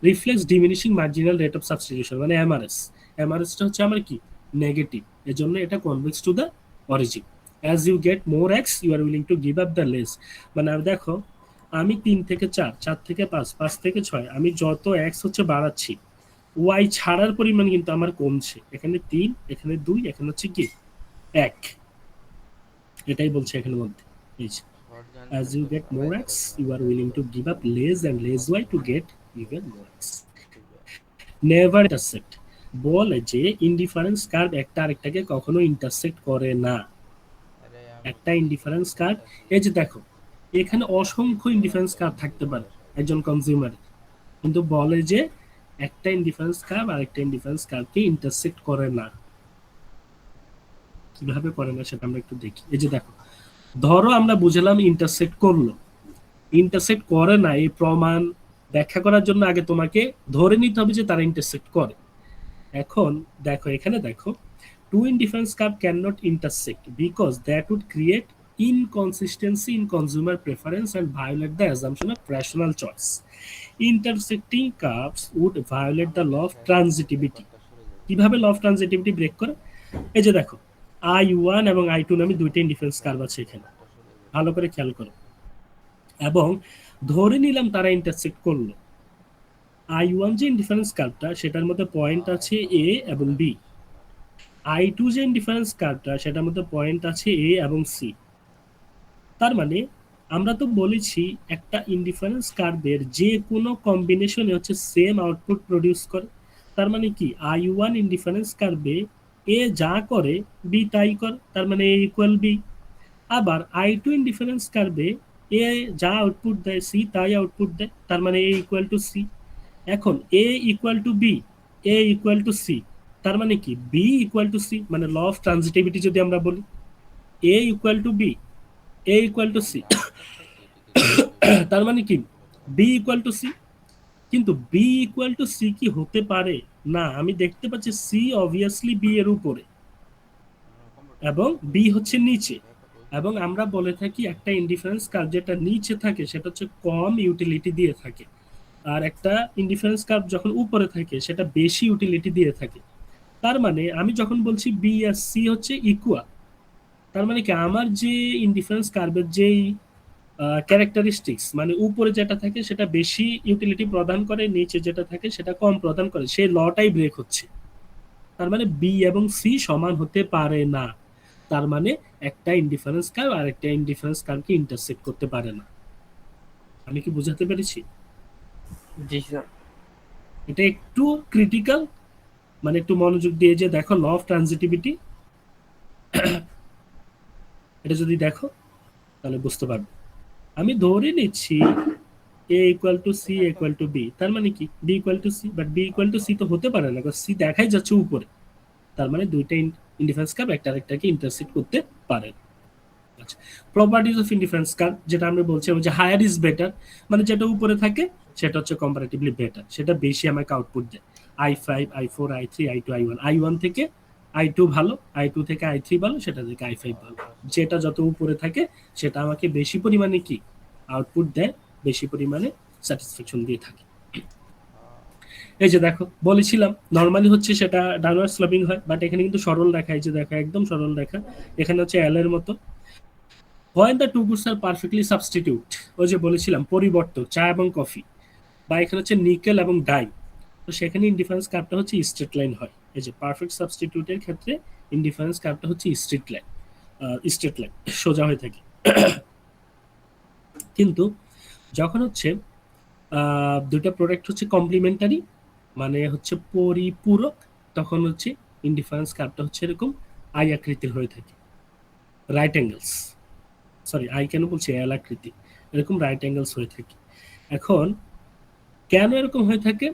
reflex diminishing marginal rate of substitution, মানে এমআরএস। এমআরএসটা হচ্ছে আমার কি, নেগেটিভ, এজন্য এটা convex to the origin. As you get more X you are willing to give up the less. মানে দেখো, আমি 3 থেকে 4, 4 থেকে 5, 5 থেকে 6, আমি যত এক্স হচ্ছে বাড়াচ্ছি, ওয়াই ছাড়ার পরিমাণ কিন্তু আমার কমছে। এখানে 3, এখানে 2, এখানে হচ্ছে কি 1। এটাই বলছে এখানের মধ্যে। এই যে as you get more x you are willing to give up less and less y to get even more x. never intersect, বলে যে ইনডিফারেন্স কার্ভ একটা আরেকটাকে কখনো ইন্টারসেক্ট করে না। একটা ইনডিফারেন্স কার্ভ, এই যে দেখো এখানে অসংখ্য ইনডিফারেন্স কার্ভ থাকতে পারে একজন কনজিউমার, কিন্তু বলে যে একটা ইনডিফারেন্স কার্ভ আরেকটা ইনডিফারেন্স কার্ভকে ইন্টারসেক্ট করে না। কিভাবে করে না সেটা আমরা একটু দেখি। এই যে দেখো, ধরো আমরা বুঝলাম ইন্টারসেক্ট করলো, ইন্টারসেক্ট করে না, এই প্রমাণ ব্যাখ্যা করার জন্য আগে তোমাকে ধরে নিতে হবে যে তারা ইন্টারসেক্ট করে। এখন দেখো, এখানে দেখো, two indifference curve can not intersect because that would create inconsistency in consumer preference and violate the assumption of rational choice. Intersecting curves would violate the law of transitivity. কিভাবে ল অফ ট্রানজিটিভিটি ব্রেক করে? এই যে দেখো, I1 এবং I2 নামে দুইটা ইনডিফারেন্স কার্ভ আছে এখানে, ভালো করে খেয়াল করো, এবং ধরে নিলাম তারা ইন্টারসেক্ট করলো। I1 যে ইনডিফারেন্স কার্ভটা, সেটার মধ্যে পয়েন্ট আছে এ এবং বি। I2 যে ইনডিফারেন্স কার্ভটা, সেটার মধ্যে পয়েন্ট আছে এ এবং সি। তার মানে আমরা তো বলেছি একটা ইনডিফারেন্স কার্ভের যে কোনো কম্বিনেশনে হচ্ছে সেম আউটপুট প্রডিউস করে। তার মানে কি, I1 ইনডিফারেন্স কার্ভে এ যা করে বি তাই করে, তার মানে এ ইকুয়াল বি। আবার I2 ইনডিফারেন্স কার্ভে এ যা আউটপুট দেয় সি তাই আউটপুট দেয়, তার মানে এ ইকুয়াল টু সি। এখন A equal to B, A equal to C, তার মানে কি বি ইকুয়াল টু সি। মানে ল অফ ট্রানজিটিভিটি যদি আমরা বলি, A equal to B, A equal to C, তার মানে কি বি ইকুয়াল টু সি। কিন্তু বি ইকুয়াল টু সি কি হতে পারে? না, আমি দেখতে পাচ্ছি সি অবভিয়াসলি বি এর উপরে এবং বি হচ্ছে নিচে। এবং আমরা বলে থাকি একটা ইনডিফারেন্স কার্ভ যেটা নিচে থাকে সেটা হচ্ছে কম ইউটিলিটি দিয়ে থাকে, আর একটা ইনডিফারেন্স কার্ভ যখন উপরে থাকে সেটা বেশি ইউটিলিটি দিয়ে থাকে। তার মানে আমি যখন বলছি বি আর সি হচ্ছে ইকুয়াল, তার মানে কি আমার যে ইনডিফারেন্স কার্ভের যেই ক্যারেক্টারিস্টিক্স, মানে উপরে যেটা থাকে সেটা বেশি ইউটিলিটি প্রদান করে, নিচে যেটা থাকে সেটা কম প্রদান করে, সেই লটাই ব্রেক হচ্ছে। তার মানে বি এবং সি সমান হতে পারে না। তার মানে একটা ইনডিফারেন্স কার্ভ আর একটা ইনডিফারেন্স কার্ভকে ইন্টারসেক্ট করতে পারে না। আমি কি বুঝাতে পেরেছি? জি স্যার। এটা একটু ক্রিটিক্যাল, মানে একটু মনোযোগ দিয়ে যে দেখো ল অফ ট্রানজিটিভিটি, এটা যদি দেখো তাহলে বুঝতে পারবে। আমি ধরে নিচ্ছি A equal to C equal to B, তার মানে কি B equal to C, but B equal to C তো হতে পারে না, কারণ সি দেখাই যাচ্ছে উপরে। তার মানে দুইটা ইনডিফারেন্স কার্ভ একটা আরেকটাকে ইন্টারসেক্ট করতে পারে। আচ্ছা, প্রপার্টিজ অফ ইনডিফারেন্স কার্ভ যেটা আমরা বলছি যে হায়ার ইজ বেটার, মানে যেটা উপরে থাকে সেটা হচ্ছে কম্পারেটিভলি বেটার, সেটা বেশি আমাকে আউটপুট দেয়। I5, I4, I3, I2, I1, I1 থেকে I2 ভালো, I2 থেকে I3 ভালো, সেটা থেকে I5 ভালো। যেটা যত উপরে থাকে সেটা আমাকে বেশি পরিমাণে কি আউটপুট দেয়, বেশি পরিমাণে স্যাটিসফ্যাকশন দিয়ে থাকে। এই যে দেখো, বলেছিলাম নরমালি হচ্ছে সেটা ডাউনওয়ার্ড স্লোপিং হয়, বাট এখানে কিন্তু সরল রেখা, এই যে দেখো একদম সরল রেখা, এখানে হচ্ছে এল এর মতো। when the two goods are perfectly substitute, ওই যে বলেছিলাম পরিবর্তক চা এবং কফি, বা এখানে হচ্ছে নিকেল এবং ডাই, তো সেখানে ইনডিফারেন্স কার্ভটা হচ্ছে স্ট্রেট লাইন হয়। এই যে পারফেক্ট সাবস্টিটিউটের ক্ষেত্রে ইনডিফারেন্স কার্ভটা হচ্ছে স্ট্রেট লাইন সোজা হয়ে থাকে। কিন্তু যখন হচ্ছে দুটো প্রোডাক্ট হচ্ছে কমপ্লিমেন্টারি, মানে হচ্ছে পরিপূরক, তখন হচ্ছে ইনডিফারেন্স কার্ভটা হচ্ছে এরকম আই আকৃতির হয়ে থাকে, right angles, sorry I can বলছি, এল আকৃতি, এরকম রাইট অ্যাঙ্গেলস হয়ে থাকে। এখন কেন এরকম হয়ে থাকে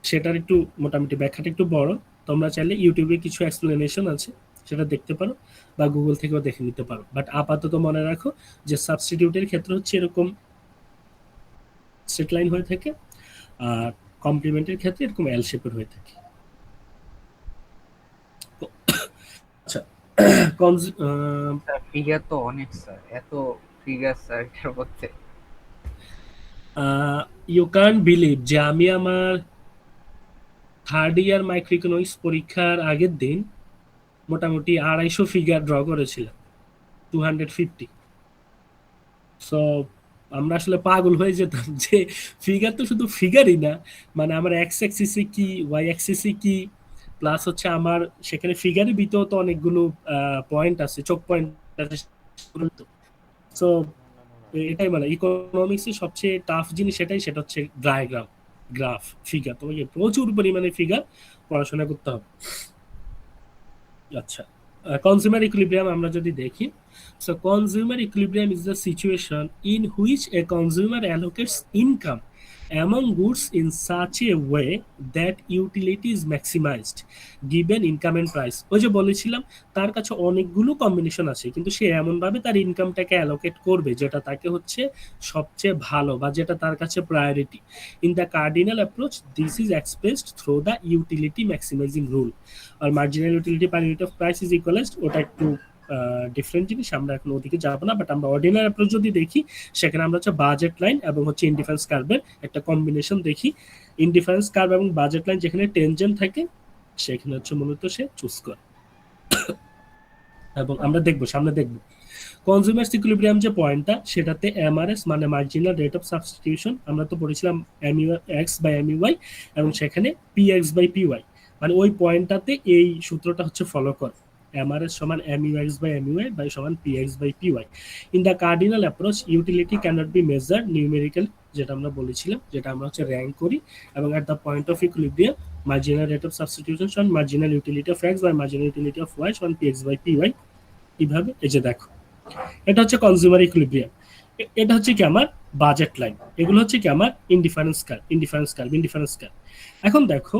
সেটার একটু মোটামুটি ব্যাখ্যাটা একটু বড়, তোমরা চাইলে ইউটিউবে কিছু এক্সপ্লেনেশন আছে সেটা দেখতে পারো বা গুগল থেকেও দেখে নিতে পারো, বাট আপাতত মনে রাখো যে সাবস্টিটিউটের ক্ষেত্রে হচ্ছে এরকম স্ট্রেট লাইন হয়ে থাকে, আর কমপ্লিমেন্টের ক্ষেত্রে এরকম এল শেপের হয়ে থাকে। আচ্ছা, স্যার ফিগার তো অনেক স্যার, এত ফিগার স্যার এটার মধ্যে। ইউ ক্যান বিলিভ যে আমি আমার থার্ড ইয়ার মাইক্রো ইকোনমিক্স পরীক্ষার আগের দিন মোটামুটি 250 ফিগার ড্র করেছিলাম, 250। সো আমরা আসলে পাগল হয়ে যেতাম যে ফিগার তো শুধু ফিগারই না, মানে আমার এক্স অ্যাক্সিসে কি, ওয়াই অ্যাক্সিসে কি, প্লাস হচ্ছে আমার সেখানে ফিগারের ভিতরেও তো অনেকগুলো পয়েন্ট আছে, চোখ পয়েন্ট আছে। সো এটাই মানে ইকোনমিক্স এর সবচেয়ে টাফ জিনিস সেটাই, সেটা হচ্ছে ডায়াগ্রাম, গ্রাফ, ফিগার। তোমাকে প্রচুর পরিমাণে ফিগার পড়াশোনা করতে হবে। আচ্ছা, কনজিউমার ইকুইলিব্রিয়াম আমরা যদি দেখি, so consumer equilibrium is the situation in which a consumer allocates income among goods in such a way that utility is maximized given income and price। ওই যে বলেছিলাম তার কাছে অনেকগুলো কম্বিনেশন আছে, কিন্তু সে এমন ভাবে তার ইনকামটাকে অ্যালোকেট করবে যেটা তাকে হচ্ছে সবচেয়ে ভালো বা যেটা তার কাছে priority. In the cardinal approach this is expressed through the utility maximizing rule, আর marginal utility per unit of price is equalized, ওটা একটু ডিফারেন্ট জিনিস, আমরা এখন ওদিকে যাবো না। বাট আমরা অর্ডিনারি অ্যাপ্রোচ যদি দেখি, সেখানে আমরা হচ্ছে বাজেট লাইন এবং হচ্ছে ইনডিফারেন্স কার্ভের একটা কম্বিনেশন দেখি। ইনডিফারেন্স কার্ভ এবং বাজেট লাইন যেখানে টেনজেন্ট থাকে সেখানে হচ্ছে মূলত সে চুজ করে। এবং আমরা দেখবো, সামনে দেখবো কনজিউমার ইকুইলিব্রিয়াম যে পয়েন্টটা, সেটাতে এমআরএস মানে মার্জিনাল রেট অফ সাবস্টিটিউশন, আমরা তো পড়েছিলাম এক্স বাই এমইউআই, এবং সেখানে পিএক্স বাই পিওয়াই, মানে ওই পয়েন্টটাতে এই সূত্রটা হচ্ছে ফলো করে, MRS সমান MUX by MUI by সমান PX by PY। In the cardinal approach, utility cannot be measured numerically, যেটা আমরা বলেছিলাম, যেটা আমরা হচ্ছে র্যাঙ্ক করি, এবং at the point of equilibrium, marginal rate of substitution সমান marginal utility of X by marginal utility of Y সমান PX by PY। এইভাবে এই যে দেখো, এটা হচ্ছে কনজিউমার ইকুইলিব্রিয়াম, এটা হচ্ছে কি আমার বাজেট লাইন, এগুলো হচ্ছে কি আমার ইনডিফারেন্স কার্ভ। এখন দেখো,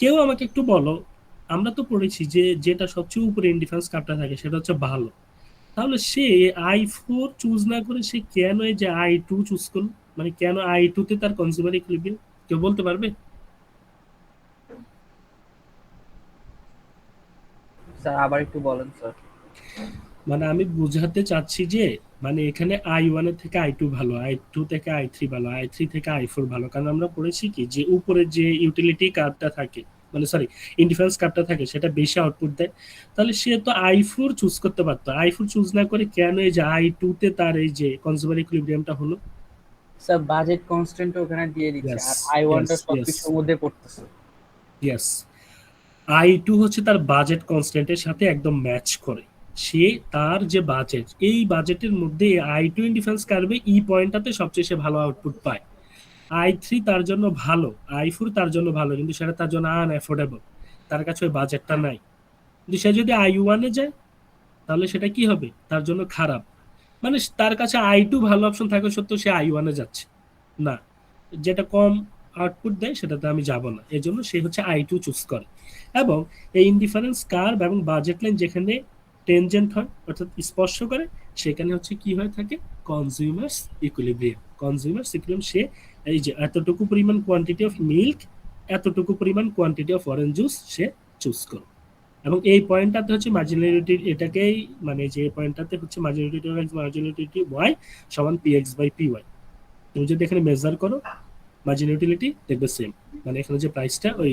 কেউ আমাকে একটু বলো, আমরা তো পড়েছি যে যেটা সবচেয়ে উপরে ইনডিফারেন্স কার্ভটা থাকে সেটা হচ্ছে ভালো, তাহলে সে I4 চুজ না করে সে কেন এই যে I2 চুজ করলো, মানে কেন I2 তে তার কনজিউমার ইকুইলিব্রিয়াম, কেউ বলতে পারবে? স্যার আবার একটু বলেন স্যার। মানে আমি বুঝাতে চাচ্ছি যে মানে এখানে I1 এর থেকে I2 ভালো, I2 থেকে I3 ভালো, I3 থেকে I4 ভালো, কারণ আমরা পড়েছি কি যে উপরে যে ইউটিলিটি কার্ভটা থাকে, মানে সরি ইনডিফারেন্স কার্ভটা থাকে, সেটা বেশি আউটপুট দেয়। তাহলে সে তো I4 চুজ করতে পারতো, I4 চুজ না করে কেন এই যে I2 তে তার এই যে কনজিউমার ইকুইলিব্রিয়ামটা হলো? স্যার বাজেট কনস্ট্যান্ট ওখানে দিয়ে দিচ্ছে, Yes, আর I1 টা yes, সবকিছুর মধ্যে পড়তেছে। ইয়েস, I2 হচ্ছে তার বাজেট কনস্ট্যান্টের সাথে একদম ম্যাচ করে, সে তার যে বাজেট, এই বাজেটের মধ্যে I2 ইনডিফারেন্স কার্ভে ই পয়েন্টটাতে সবচেয়ে সে ভালো আউটপুট পায়। I3 তার জন্য ভালো, I4 তার জন্য ভালো, কিন্তু সেটা তার জন্য আনঅ্যাফোর্ডেবল, তার কাছে ওই বাজেটটা নাই। কিন্তু সে যদি I1 এ যায় তাহলে সেটা কি হবে, তার জন্য খারাপ, মানে তার কাছে I2 ভালো অপশন থাকা সত্ত্বেও সে I1 এ যাচ্ছে না, যেটা কম আউটপুট দেয় সেটাতে আমি যাব না, এজন্য সে হচ্ছে I2 চুজ করে। এবং এই ইনডিফারেন্স কার্ভ এবং বাজেট লাইন যেখানে টেনজেন্ট হয় অর্থাৎ স্পর্শ করে, সেখানে হচ্ছে কি হয়ে থাকে, কনজিউমার্স ইকুইলিব্রিয়াম। সে এই যে এতটুকু পরিমাণ কোয়ান্টিটি অফ মিল্ক, এতটুকু পরিমাণ quantity of orange juice say choose করে। এবং এই পয়েন্টটাতে হচ্ছে মার্জিনালিটি, এটাকেই মানে যে পয়েন্টটাতে হচ্ছে মার্জিনালিটি ওয়াই সমান পিএক্স বাই পিওয়াই। তুমি যদি এখানে মেজার করো মার্জিন ইউটিলিটি দেখবে সেম, মানে এখানে যে প্রাইসটা ওই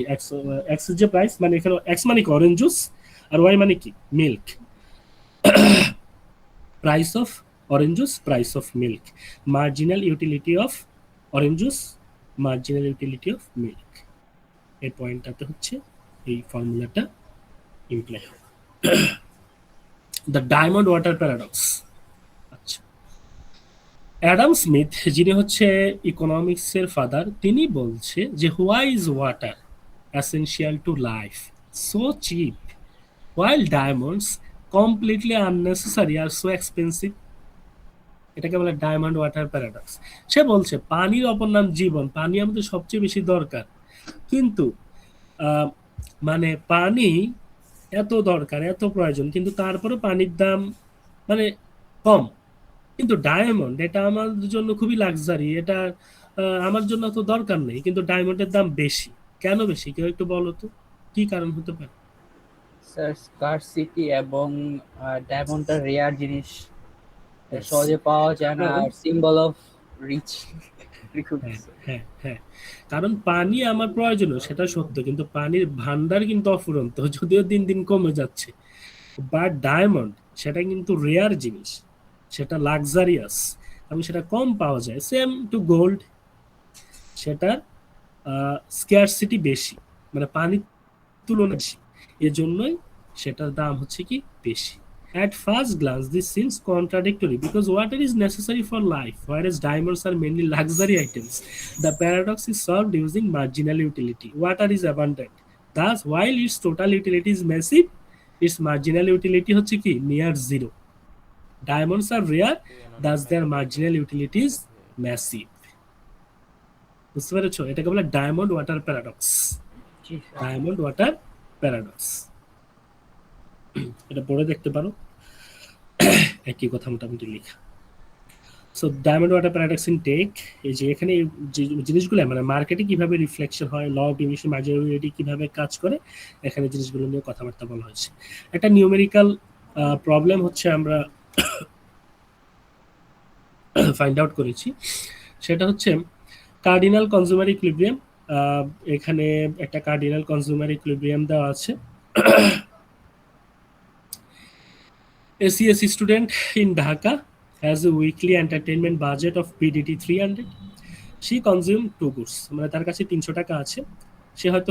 এক্স এর যে প্রাইস, মানে এখানে এক্স মানে কি অরেঞ্জ জুস, আর ওয়াই মানে কি milk, price of orange juice, price of milk, marginal utility of orange juice, marginal utility of milk. এই পয়েন্টটাতে হচ্ছে এই ফর্মুলাটা ইমপ্লাই হয়। The diamond water paradox. আচ্ছা, অ্যাডাম স্মিথ যিনি হচ্ছে ইকোনমিক্সের ফাদার, তিনি বলছে যে why is water essential to life so cheap while diamonds completely unnecessary are so expensive. এটাকে বলে ডায়মন্ড ওয়াটার প্যারাডক্স। সে বলছে পানির অপর নাম জীবন, পানি আমাদের সবচেয়ে বেশি দরকার, কিন্তু আহ, মানে পানি এত দরকার, এত প্রয়োজন, কিন্তু তারপরে পানির দাম মানে কম। কিন্তু ডায়মন্ড এটা আমাদের জন্য খুবই লাক্সারি, এটা আমার জন্য তো দরকার নেই, কিন্তু ডায়মন্ডের দাম বেশি। কেন বেশি, কেউ একটু বলো তো, কি কারণ হতে পারে? স্যার স্কারসিটি এবং ডায়মন্ডটা রেয়ার জিনিস, Yes. সহজে পাওয়া যায় না, কারণ- আর সিম্বল অফ রিচ। হ্যাঁ হ্যাঁ হ্যাঁ, কারণ পানি আমার প্রয়োজনীয় সেটা সত্য, কিন্তু পানির ভান্ডার কিন্তু অফুরন্ত, যদিও দিন দিন কমে যাচ্ছে। বাট ডায়মন্ড সেটা কিন্তু রেয়ার জিনিস, সেটা লাক্সারিয়াস এবং সেটা কম পাওয়া যায়। সেম টু গোল্ড, সেটার স্ক্যারসিটি বেশি, মানে পানির তুলনায় বেশি, এজন্যই সেটার দাম হচ্ছে কি বেশি। At first glance, this seems contradictory because water is necessary for life, whereas diamonds are mainly luxury items. The paradox is solved using marginal utility. Water is abundant. Thus, while its total utility is massive, its marginal utility হচ্ছে কি near zero. Diamonds are rare, thus their marginal utility is massive. বুঝতে পেরেছো? এটাকে বলে ডায়মন্ড ওয়াটার প্যারাডক্স। জি স্যার। ডায়মন্ড ওয়াটার প্যারাডক্স, এটা পড়ে দেখতে পারো, একই কথা মোটামুটি লেখা। So diamond water paradox in take, এই যে এখানে যে জিনিসগুলো মানে মার্কেটে কিভাবে রিফ্লেকশন হয়, ল অফ ডিমিনিশিং মার্জিনালিটি কিভাবে কাজ করে, এখানে জিনিসগুলো নিয়ে কথাবার্তা বলা হয়েছে। একটা নিউমেরিক্যাল প্রবলেম হচ্ছে আমরা ফাইন্ড আউট করেছি, সেটা হচ্ছে কার্ডিনাল কনজিউমার ইকুইলিব্রিয়াম। এখানে একটা কার্ডিনাল কনজিউমার ইকুইলিব্রিয়াম দেওয়া আছে। A CSE student in Dhaka has a weekly entertainment budget of PDT 300. She consumed two goods. মানে তার কাছে 300 টাকা আছে, সে হয়তো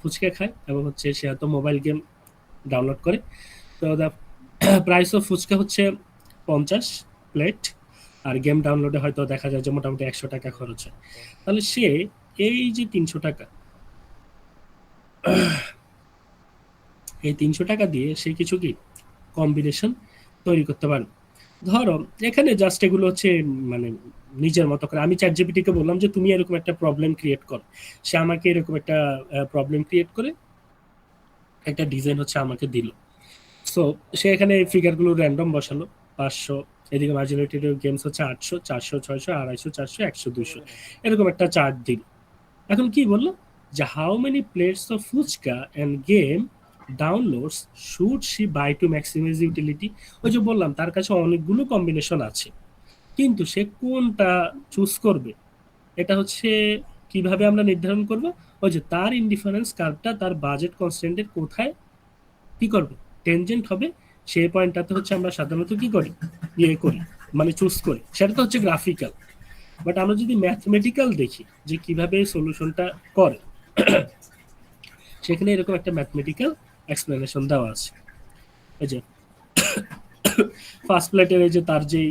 ফুচকা খায় এবং হচ্ছে সে হয়তো মোবাইল গেম ডাউনলোড করে। তো দ্য প্রাইস অফ ফুচকা হচ্ছে 50 প্লেট, আর গেম ডাউনলোডে হয়তো দেখা যায় যে মোটামুটি 100 টাকা খরচ হয়। তাহলে সে এই যে 300 টাকা, এই 300 টাকা দিয়ে সে কিছু কি কম্বিনেশন তৈরি করতে পারবে। ধরো এখানে জাস্ট এগুলো হচ্ছে মানে নিজের মতো করে, আমি চ্যাটজিপিটি কে বললাম যে তুমি এরকম একটা প্রবলেম ক্রিয়েট করো, সে আমাকে এরকম একটা প্রবলেম ক্রিয়েট করে একটা ডিজাইন হচ্ছে আমাকে দিল। সো সে এখানে ফিগারগুলো র্যান্ডম বসালো, 500, এদিকে মার্জিনালিটি গেমস হচ্ছে 800, 400, 600, 250, 400, 100, 200, এরকম একটা চার্ট দিল। এখন কি বললো যে how many plates of fuchka and game downloads should she buy to maximise utility. ওই যে বললাম তার কাছে অনেকগুলো কম্বিনেশন আছে, কিন্তু সে কোনটা চুজ করবে, এটা হচ্ছে কিভাবে আমরা নির্ধারণ করব, ওই যে তার ইনডিফারেন্স কার্ভটা তার বাজেট কনস্ট্যান্টের কোথায় কি করবে, টেনজেন্ট হবে, সেই পয়েন্টটাতে হচ্ছে আমরা সাধারণত কি করি, করি মানে চুজ করি, সেটা তো হচ্ছে গ্রাফিক্যাল। বাট আমরা যদি ম্যাথমেটিক্যাল দেখি যে কিভাবে সলিউশনটা করে, সেখানে এরকম একটা ম্যাথমেটিক্যাল এক্সপ্লেনেশন দেওয়া আছে। এই যে ফার্স্ট প্লেটের এই যে তার যেই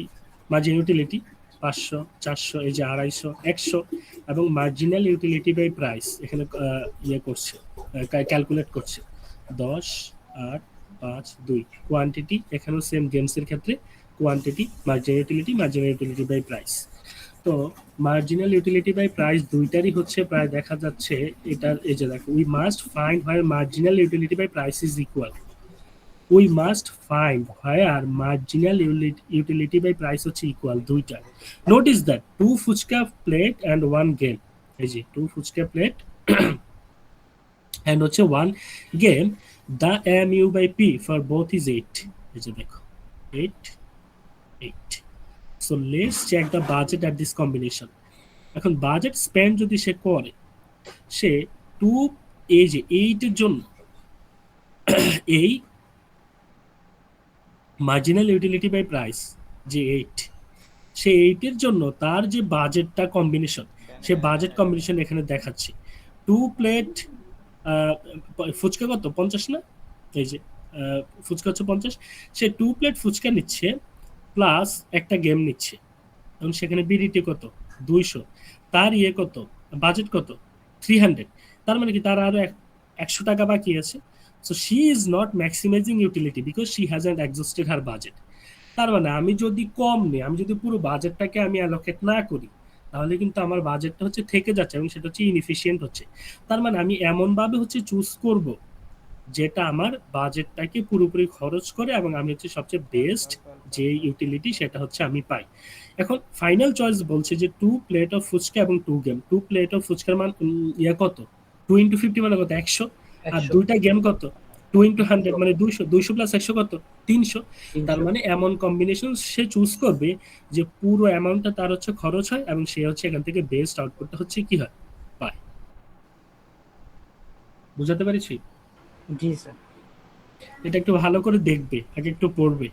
মার্জিন ইউটিলিটি 500, 400, এই যে 250, 100 এবং মার্জিনাল ইউটিলিটি বাই প্রাইস এখানে ইয়ে করছে, ক্যালকুলেট করছে 10, 8, 5, 2 কোয়ান্টিটি, এখানেও সেম গেমসের ক্ষেত্রে quantity, marginal utility by price. তো মার্জিনাল ইউটিলিটি বাই প্রাইস দুইটারই হচ্ছে প্রায় দেখা যাচ্ছে এটার, এই যে দেখো we must find where marginal utility by price is equal, we must find where marginal utility by price হচ্ছে ইকুয়াল দুইটা। Notice that 2 fuchka plate and 1 game, এই যে 2 ফুচকা প্লেট অ্যান্ড হচ্ছে 1 game, the MU by P for both is 8, এই যে দেখো 8, 8. So let's check the budget at this combination. এখন বাজেট স্পেন্ড যদি সে করে, সে 2 এই যে 8 এর জন্য এই মার্জিনাল ইউটিলিটি বাই প্রাইস যে 8, সে 8 এর জন্য তার যে বাজেটটা কম্বিনেশন, সে বাজেট কম্বিনেশন এখানে দেখাচ্ছে 2 প্লেট ফুচকা কত 50 না, এই যে ফুচকা হচ্ছে 50, সে 2 প্লেট ফুচকা নিচ্ছে প্লাস একটা গেম নিচ্ছে, এবং সেখানে বিডিটি কত 200, তার ইয়ে কত বাজেট কত 300, তার মানে কি তার আরো 100 টাকা বাকি আছে। So she is not maximising utility because she hasn't exhausted her budget. তার মানে আমি যদি কম নিই, আমি যদি পুরো বাজেটটাকে আমি অ্যালোকেট না করি, তাহলে কিন্তু আমার বাজেটটা হচ্ছে থেকে যাচ্ছে এবং সেটা হচ্ছে ইনএফিশিয়েন্ট হচ্ছে। তার মানে আমি এমনভাবে হচ্ছে চুজ করব যেটা আমার বাজেটটাকে পুরোপুরি খরচ করে এবং আমি হচ্ছে সবচেয়ে বেস্ট যে ইউটিলিটি সেটা হচ্ছে আমি পাই। এখন ফাইনাল চয়েস বলছে যে 2 প্লেট অফ ফুচকা এবং 2 গেম। 2 প্লেট অফ ফুচকার মান ইয়া কত, 2 ইন্টু 50 মানে কত, 100। আর 100 দুইটা গেম কত, 2 ইন্টু 100 মানে 200। 200 প্লাস 100 কত, 300। তার 300 মানে এমন কম্বিনেশন সে চুজ করবে যে পুরো অ্যামাউন্টটা তার হচ্ছে খরচ হয় এবং সে হচ্ছে এখান থেকে বেস্ট আউটপুটটা হচ্ছে কি হয়, পায়। বুঝাতে পেরেছি? জি স্যার। এটা একটু ভালো করে দেখবে, আগে একটু পড়বে।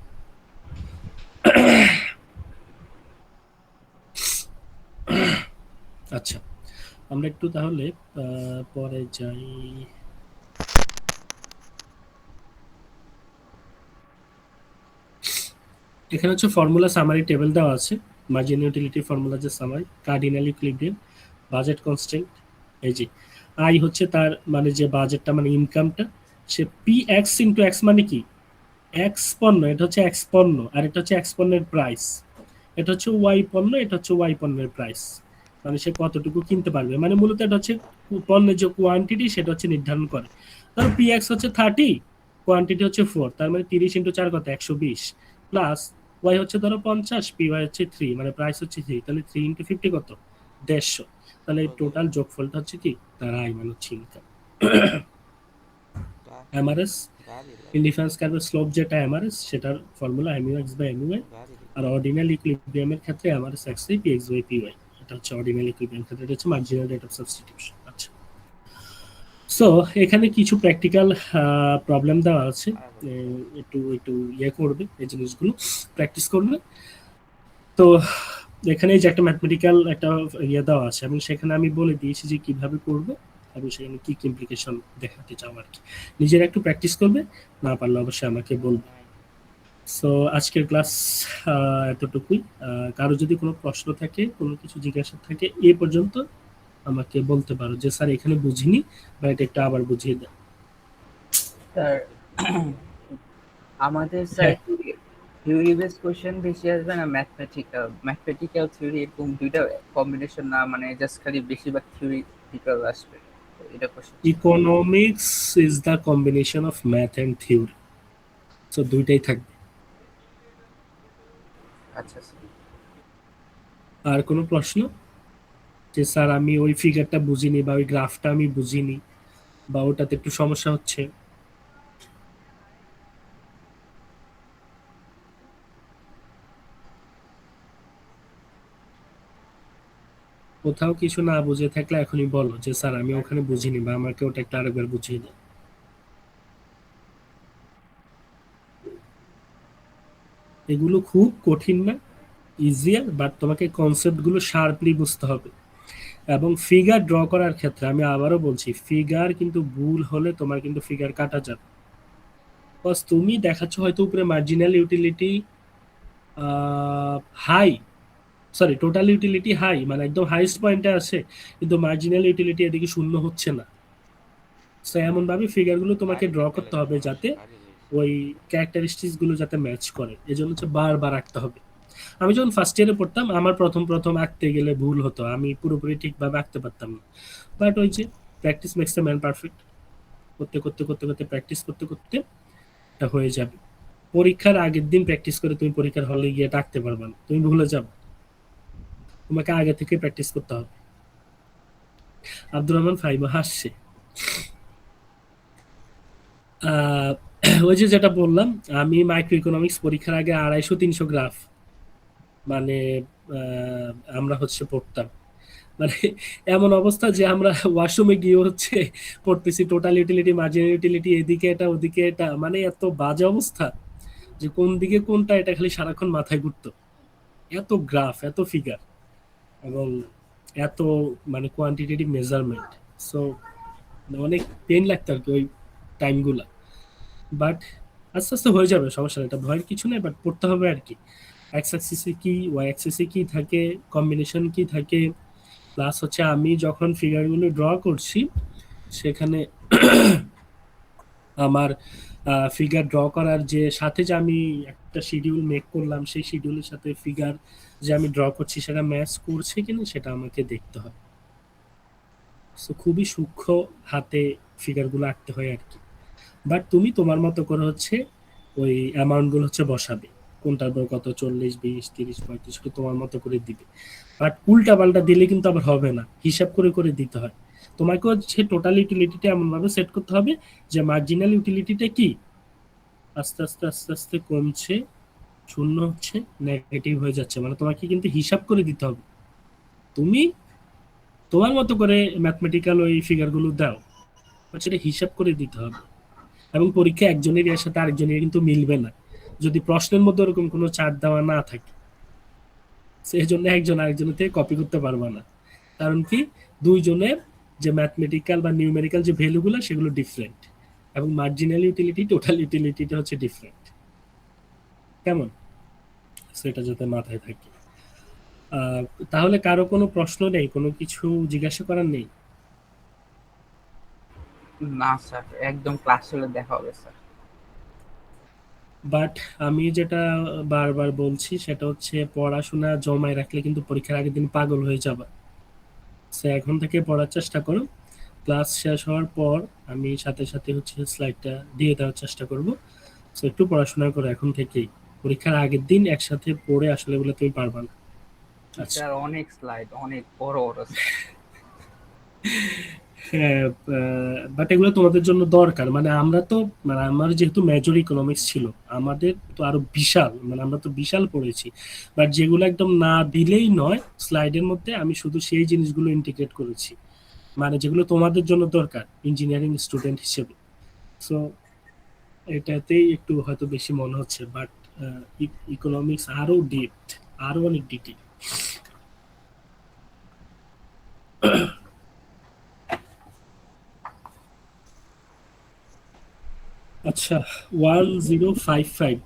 আচ্ছা, আমরা একটু তাহলে পরে যাই। এখানে হচ্ছে ফর্মুলা সামারি টেবিল দেওয়া আছে, মার্জিন ইউটিলিটি ফর্মুলা যে summary, cardinal equilibrium, budget constant. এই যে আই হচ্ছে তার মানে যে বাজেটটা মানে ইনকামটা, সে পি এক্স ইন্টু এক্স মানে কি, এক্স পণ্য, এটা হচ্ছে এক্স পণ্য, আর এটা হচ্ছে এক্স পণ্যের প্রাইস। এটা হচ্ছে ওয়াই পণ্য, এটা হচ্ছে ওয়াই পণ্যের প্রাইস। মানে সে কতটুকু কিনতে পারবে, মানে মূলত এটা হচ্ছে পণ্যের যে কোয়ান্টিটি সেটা হচ্ছে নির্ধারণ করে। ধরো পি এক্স হচ্ছে 30, কোয়ান্টিটি হচ্ছে 4, তার মানে 30 ইন্টু 4 কত, 120, প্লাস ওয়াই হচ্ছে ধরো 50, পি ওয়াই হচ্ছে 3, মানে প্রাইস হচ্ছে 3, তাহলে 3 ইন্টু 50 কত, 150। তাহলে টোটাল যোগফলটা হচ্ছে কি, তার আয় মানে হচ্ছে ইনকাম। এমআরএস, ইন্ডিফারেন্স কার্ভের স্লোপ যেটা এমআরএস, সেটার formula MU X by MU Y. আর অর্ডিনাল ইকুইলিব্রিয়ামের ক্ষেত্রে MRS X by P X by P Y. এটা হচ্ছে অর্ডিনাল ইকুইলিব্রিয়াম ক্ষেত্রে, এটা হচ্ছে মার্জিনাল রেট অফ সাবস্টিটিউশন। আচ্ছা, সো এখানে কিছু প্র্যাকটিক্যাল প্রবলেম দেওয়া আছে, একটু একটু ইয়ে করবে, এই জিনিসগুলো প্র্যাকটিস করবে। তো এখানে যে একটা ম্যাথমেটিক্যাল একটা ইয়ে দেওয়া আছে এবং সেখানে আমি বলে দিয়েছি যে কিভাবে করবে এবং সেখানে কি কি ইমপ্লিকেশন দেখাতে চাও আর কি। নিজেরা একটু প্র্যাকটিস করবে, না পারলে অবশ্যই আমাকে বলবে। সো আজকের ক্লাস এতটুকুই। কারো যদি কোনো প্রশ্ন থাকে, কোনো কিছু জিজ্ঞাসা থাকে এ পর্যন্ত, আমাকে বলতে পারো যে স্যার এখানে বুঝিনি বা এটা একটু আবার বুঝিয়ে দেন। স্যার আমাদের স্যার থিওরি বেস কোশ্চেন বেশি আসবে না ম্যাথমেটিক্যাল থিওরি, এরকম দুইটা কম্বিনেশন না, মানে জাস্ট খালি বেশিরভাগ থিওরিটিক্যাল আসবে? তো এটা question. Economics is the combination of math and theory, so দুইটাই থাকবে। আচ্ছা স্যার। আর কোনো প্রশ্ন, যে স্যার আমি ওই ফিগারটা বুঝিনি বা ওই গ্রাফটা আমি বুঝিনি বা ওটাতে একটু সমস্যা হচ্ছে? কোথাও কিছু না বুঝে থাকলে এখনই বলো যে স্যার আমি ওখানে বুঝিনি বা আমাকে ওটা একটু আরেকবার বুঝিয়ে দাও। এগুলো খুব কঠিন না, ইজিয়ার, বাট তোমাকে কনসেপ্টগুলো শার্পলি বুঝতে হবে। এবং ফিগার ড্র করার ক্ষেত্রে আমি আবারও বলছি, ফিগার কিন্তু ভুল হলে তোমার কিন্তু ফিগার কাটা যাবে। বস তুমি দেখাচ্ছ হয়তো উপরে marginal utility high, sorry total utility high, মানে একদম হাইস্ট পয়েন্টে আছে, কিন্তু মার্জিনাল ইউটিলিটি এদিকে শূন্য হচ্ছে না। সো এমন ভাবে ফিগারগুলো তোমাকে ড্র করতে হবে যাতে ওই ক্যারেক্টারিস্টিক্স গুলো যাতে ম্যাচ করে, এজন্য হচ্ছে বারবার আঁকতে হবে। আমি যখন ফার্স্ট ইয়ারে পড়তাম আমার প্রথম প্রথম আঁকতে গেলে ভুল হতো, আমি পুরোপুরি ঠিকভাবে আঁকতে পারতাম না। বাট ওই যে practice makes the man perfect, করতে করতে করতে করতে প্র্যাকটিস করতে করতে এটা হয়ে যাবে। পরীক্ষার আগের দিন প্র্যাকটিস করে তুমি পরীক্ষার হলে গিয়ে এটা আঁকতে পারবে না, তুমি ভুলে যাবে। তোমাকে আগে থেকে প্র্যাকটিস করতে হবে। আব্দুর রহমান ফাইমা হাসছে। ওই যে যেটা বললাম, আমি মাইক্রো ইকোনমিক্স পরীক্ষার আগে 250-300 গ্রাফ মানে আমরা হচ্ছে পড়তাম। মানে এমন অবস্থা যে আমরা ওয়াশরুমে গিয়ে হচ্ছে পড়তেছি টোটাল ইউটিলিটি, মার্জিনাল ইউটিলিটি, এদিকে এটা ওদিকে এটা, মানে এত বাজে অবস্থা যে কোন দিকে কোনটা এটা খালি সারাক্ষণ মাথায় ঘুরতো। এত গ্রাফ, এত ফিগার এবং এত মানে কোয়ান্টিটেটিভ মেজারমেন্ট, সো অনেক পেন লাগতো আর কি ওই টাইমগুলা। বাট আস্তে আস্তে হয়ে যাবে, সমস্যা নেই, এটা ভয়ের কিছু নেই, বাট পড়তে হবে আর কি। এক্স অ্যাক্সিসে কি, ওয়াই অ্যাক্সিসে কি থাকে, কম্বিনেশন কি থাকে, প্লাস হচ্ছে আমি যখন ফিগারগুলো ড্র করছি সেখানে আমার ফিগার ড্র করার যে সাথে যে আমি একটা শিডিউল মেক করলাম, সেই শিডিউলের সাথে ফিগার যে আমি ড্র করছি সেটা ম্যাচ করছে কিনা সেটা আমাকে দেখতে হয়। সো খুবই সূক্ষ্ম হাতে ফিগারগুলো আঁকতে হয় আর কি। বাট তুমি তোমার মতো করে হচ্ছে ওই অ্যামাউন্টগুলো হচ্ছে বসাবে, কোনটার পর কত, 40, 20, 30, 35 তোমার মতো করে দিবে। বাট উল্টা পাল্টা দিলে কিন্তু আবার হবে না, হিসাব করে করে দিতে হয়। তোমাকে হচ্ছে টোটাল ইউটিলিটিটা এমনভাবে সেট করতে হবে যে মার্জিনাল ইউটিলিটিটা কি আস্তে আস্তে আস্তে আস্তে কমছে, শূন্য হচ্ছে, নেগেটিভ হয়ে যাচ্ছে, মানে তোমাকে কিন্তু হিসাব করে দিতে হবে। তুমি তোমার মতো করে ম্যাথমেটিক্যাল ওই ফিগারগুলো দাও, বাট সেটা হিসাব করে দিতে হবে। এবং পরীক্ষা একজনের এর সাথে আরেকজনের কিন্তু মিলবে না যদি প্রশ্নের মধ্যে ওরকম কোনো চার্ট দেওয়া না থাকে। সেই জন্য একজন আরেকজনের থেকে কপি করতে পারবে না, কারণ কি দুইজনের যে ম্যাথমেটিক্যাল বা নিউমেরিক্যাল যে ভ্যালুগুলো সেগুলো ডিফারেন্ট, এবং মার্জিনাল ইউটিলিটি টোটাল ইউটিলিটিটা হচ্ছে ডিফারেন্ট। কেমন? সেটা যাতে মাথায় থাকে। আহ, তাহলে কারো কোনো প্রশ্ন নেই, কোনো কিছু জিজ্ঞাসা করার নেই? না স্যার, একদম ক্লাস হলে দেখা হবে স্যার। বাট আমি যেটা বারবার বলছি সেটা হচ্ছে পড়াশোনা জমায় রাখলে কিন্তু পরীক্ষার আগের দিন পাগল হয়ে যাবে। সে এখন থেকে পড়ার চেষ্টা করো, ক্লাস শেষ হওয়ার পর আমি সাথে সাথে হচ্ছে স্লাইডটা দিয়ে দেওয়ার চেষ্টা করব। সো একটু পড়াশোনা করো এখন থেকেই, পরীক্ষার আগের দিন একসাথে পড়ে আসলে বলে তুমি পারবা না। আচ্ছা, স্যার অনেক স্লাইড, অনেক বড় বড় স্যার। হ্যাঁ, বাট এগুলো তোমাদের জন্য দরকার, মানে আমরা তো, মানে আমার যেহেতু মেজর ইকোনমিক্স ছিল, আমাদের তো আরো বিশাল, মানে আমরা তো বিশাল পড়েছি। বাট যেগুলো একদম না দিলেই নয়, স্লাইডের মধ্যে আমি শুধু সেই জিনিসগুলো ইন্টিগ্রেট করেছি, মানে যেগুলো তোমাদের জন্য দরকার ইঞ্জিনিয়ারিং স্টুডেন্ট হিসেবে। সো এটাতেই একটু হয়তো বেশি মনে হচ্ছে, বাট ইকোনমিক্স আরো ডিপ, আরো অনেক ডিটেল। আচ্ছা, 1055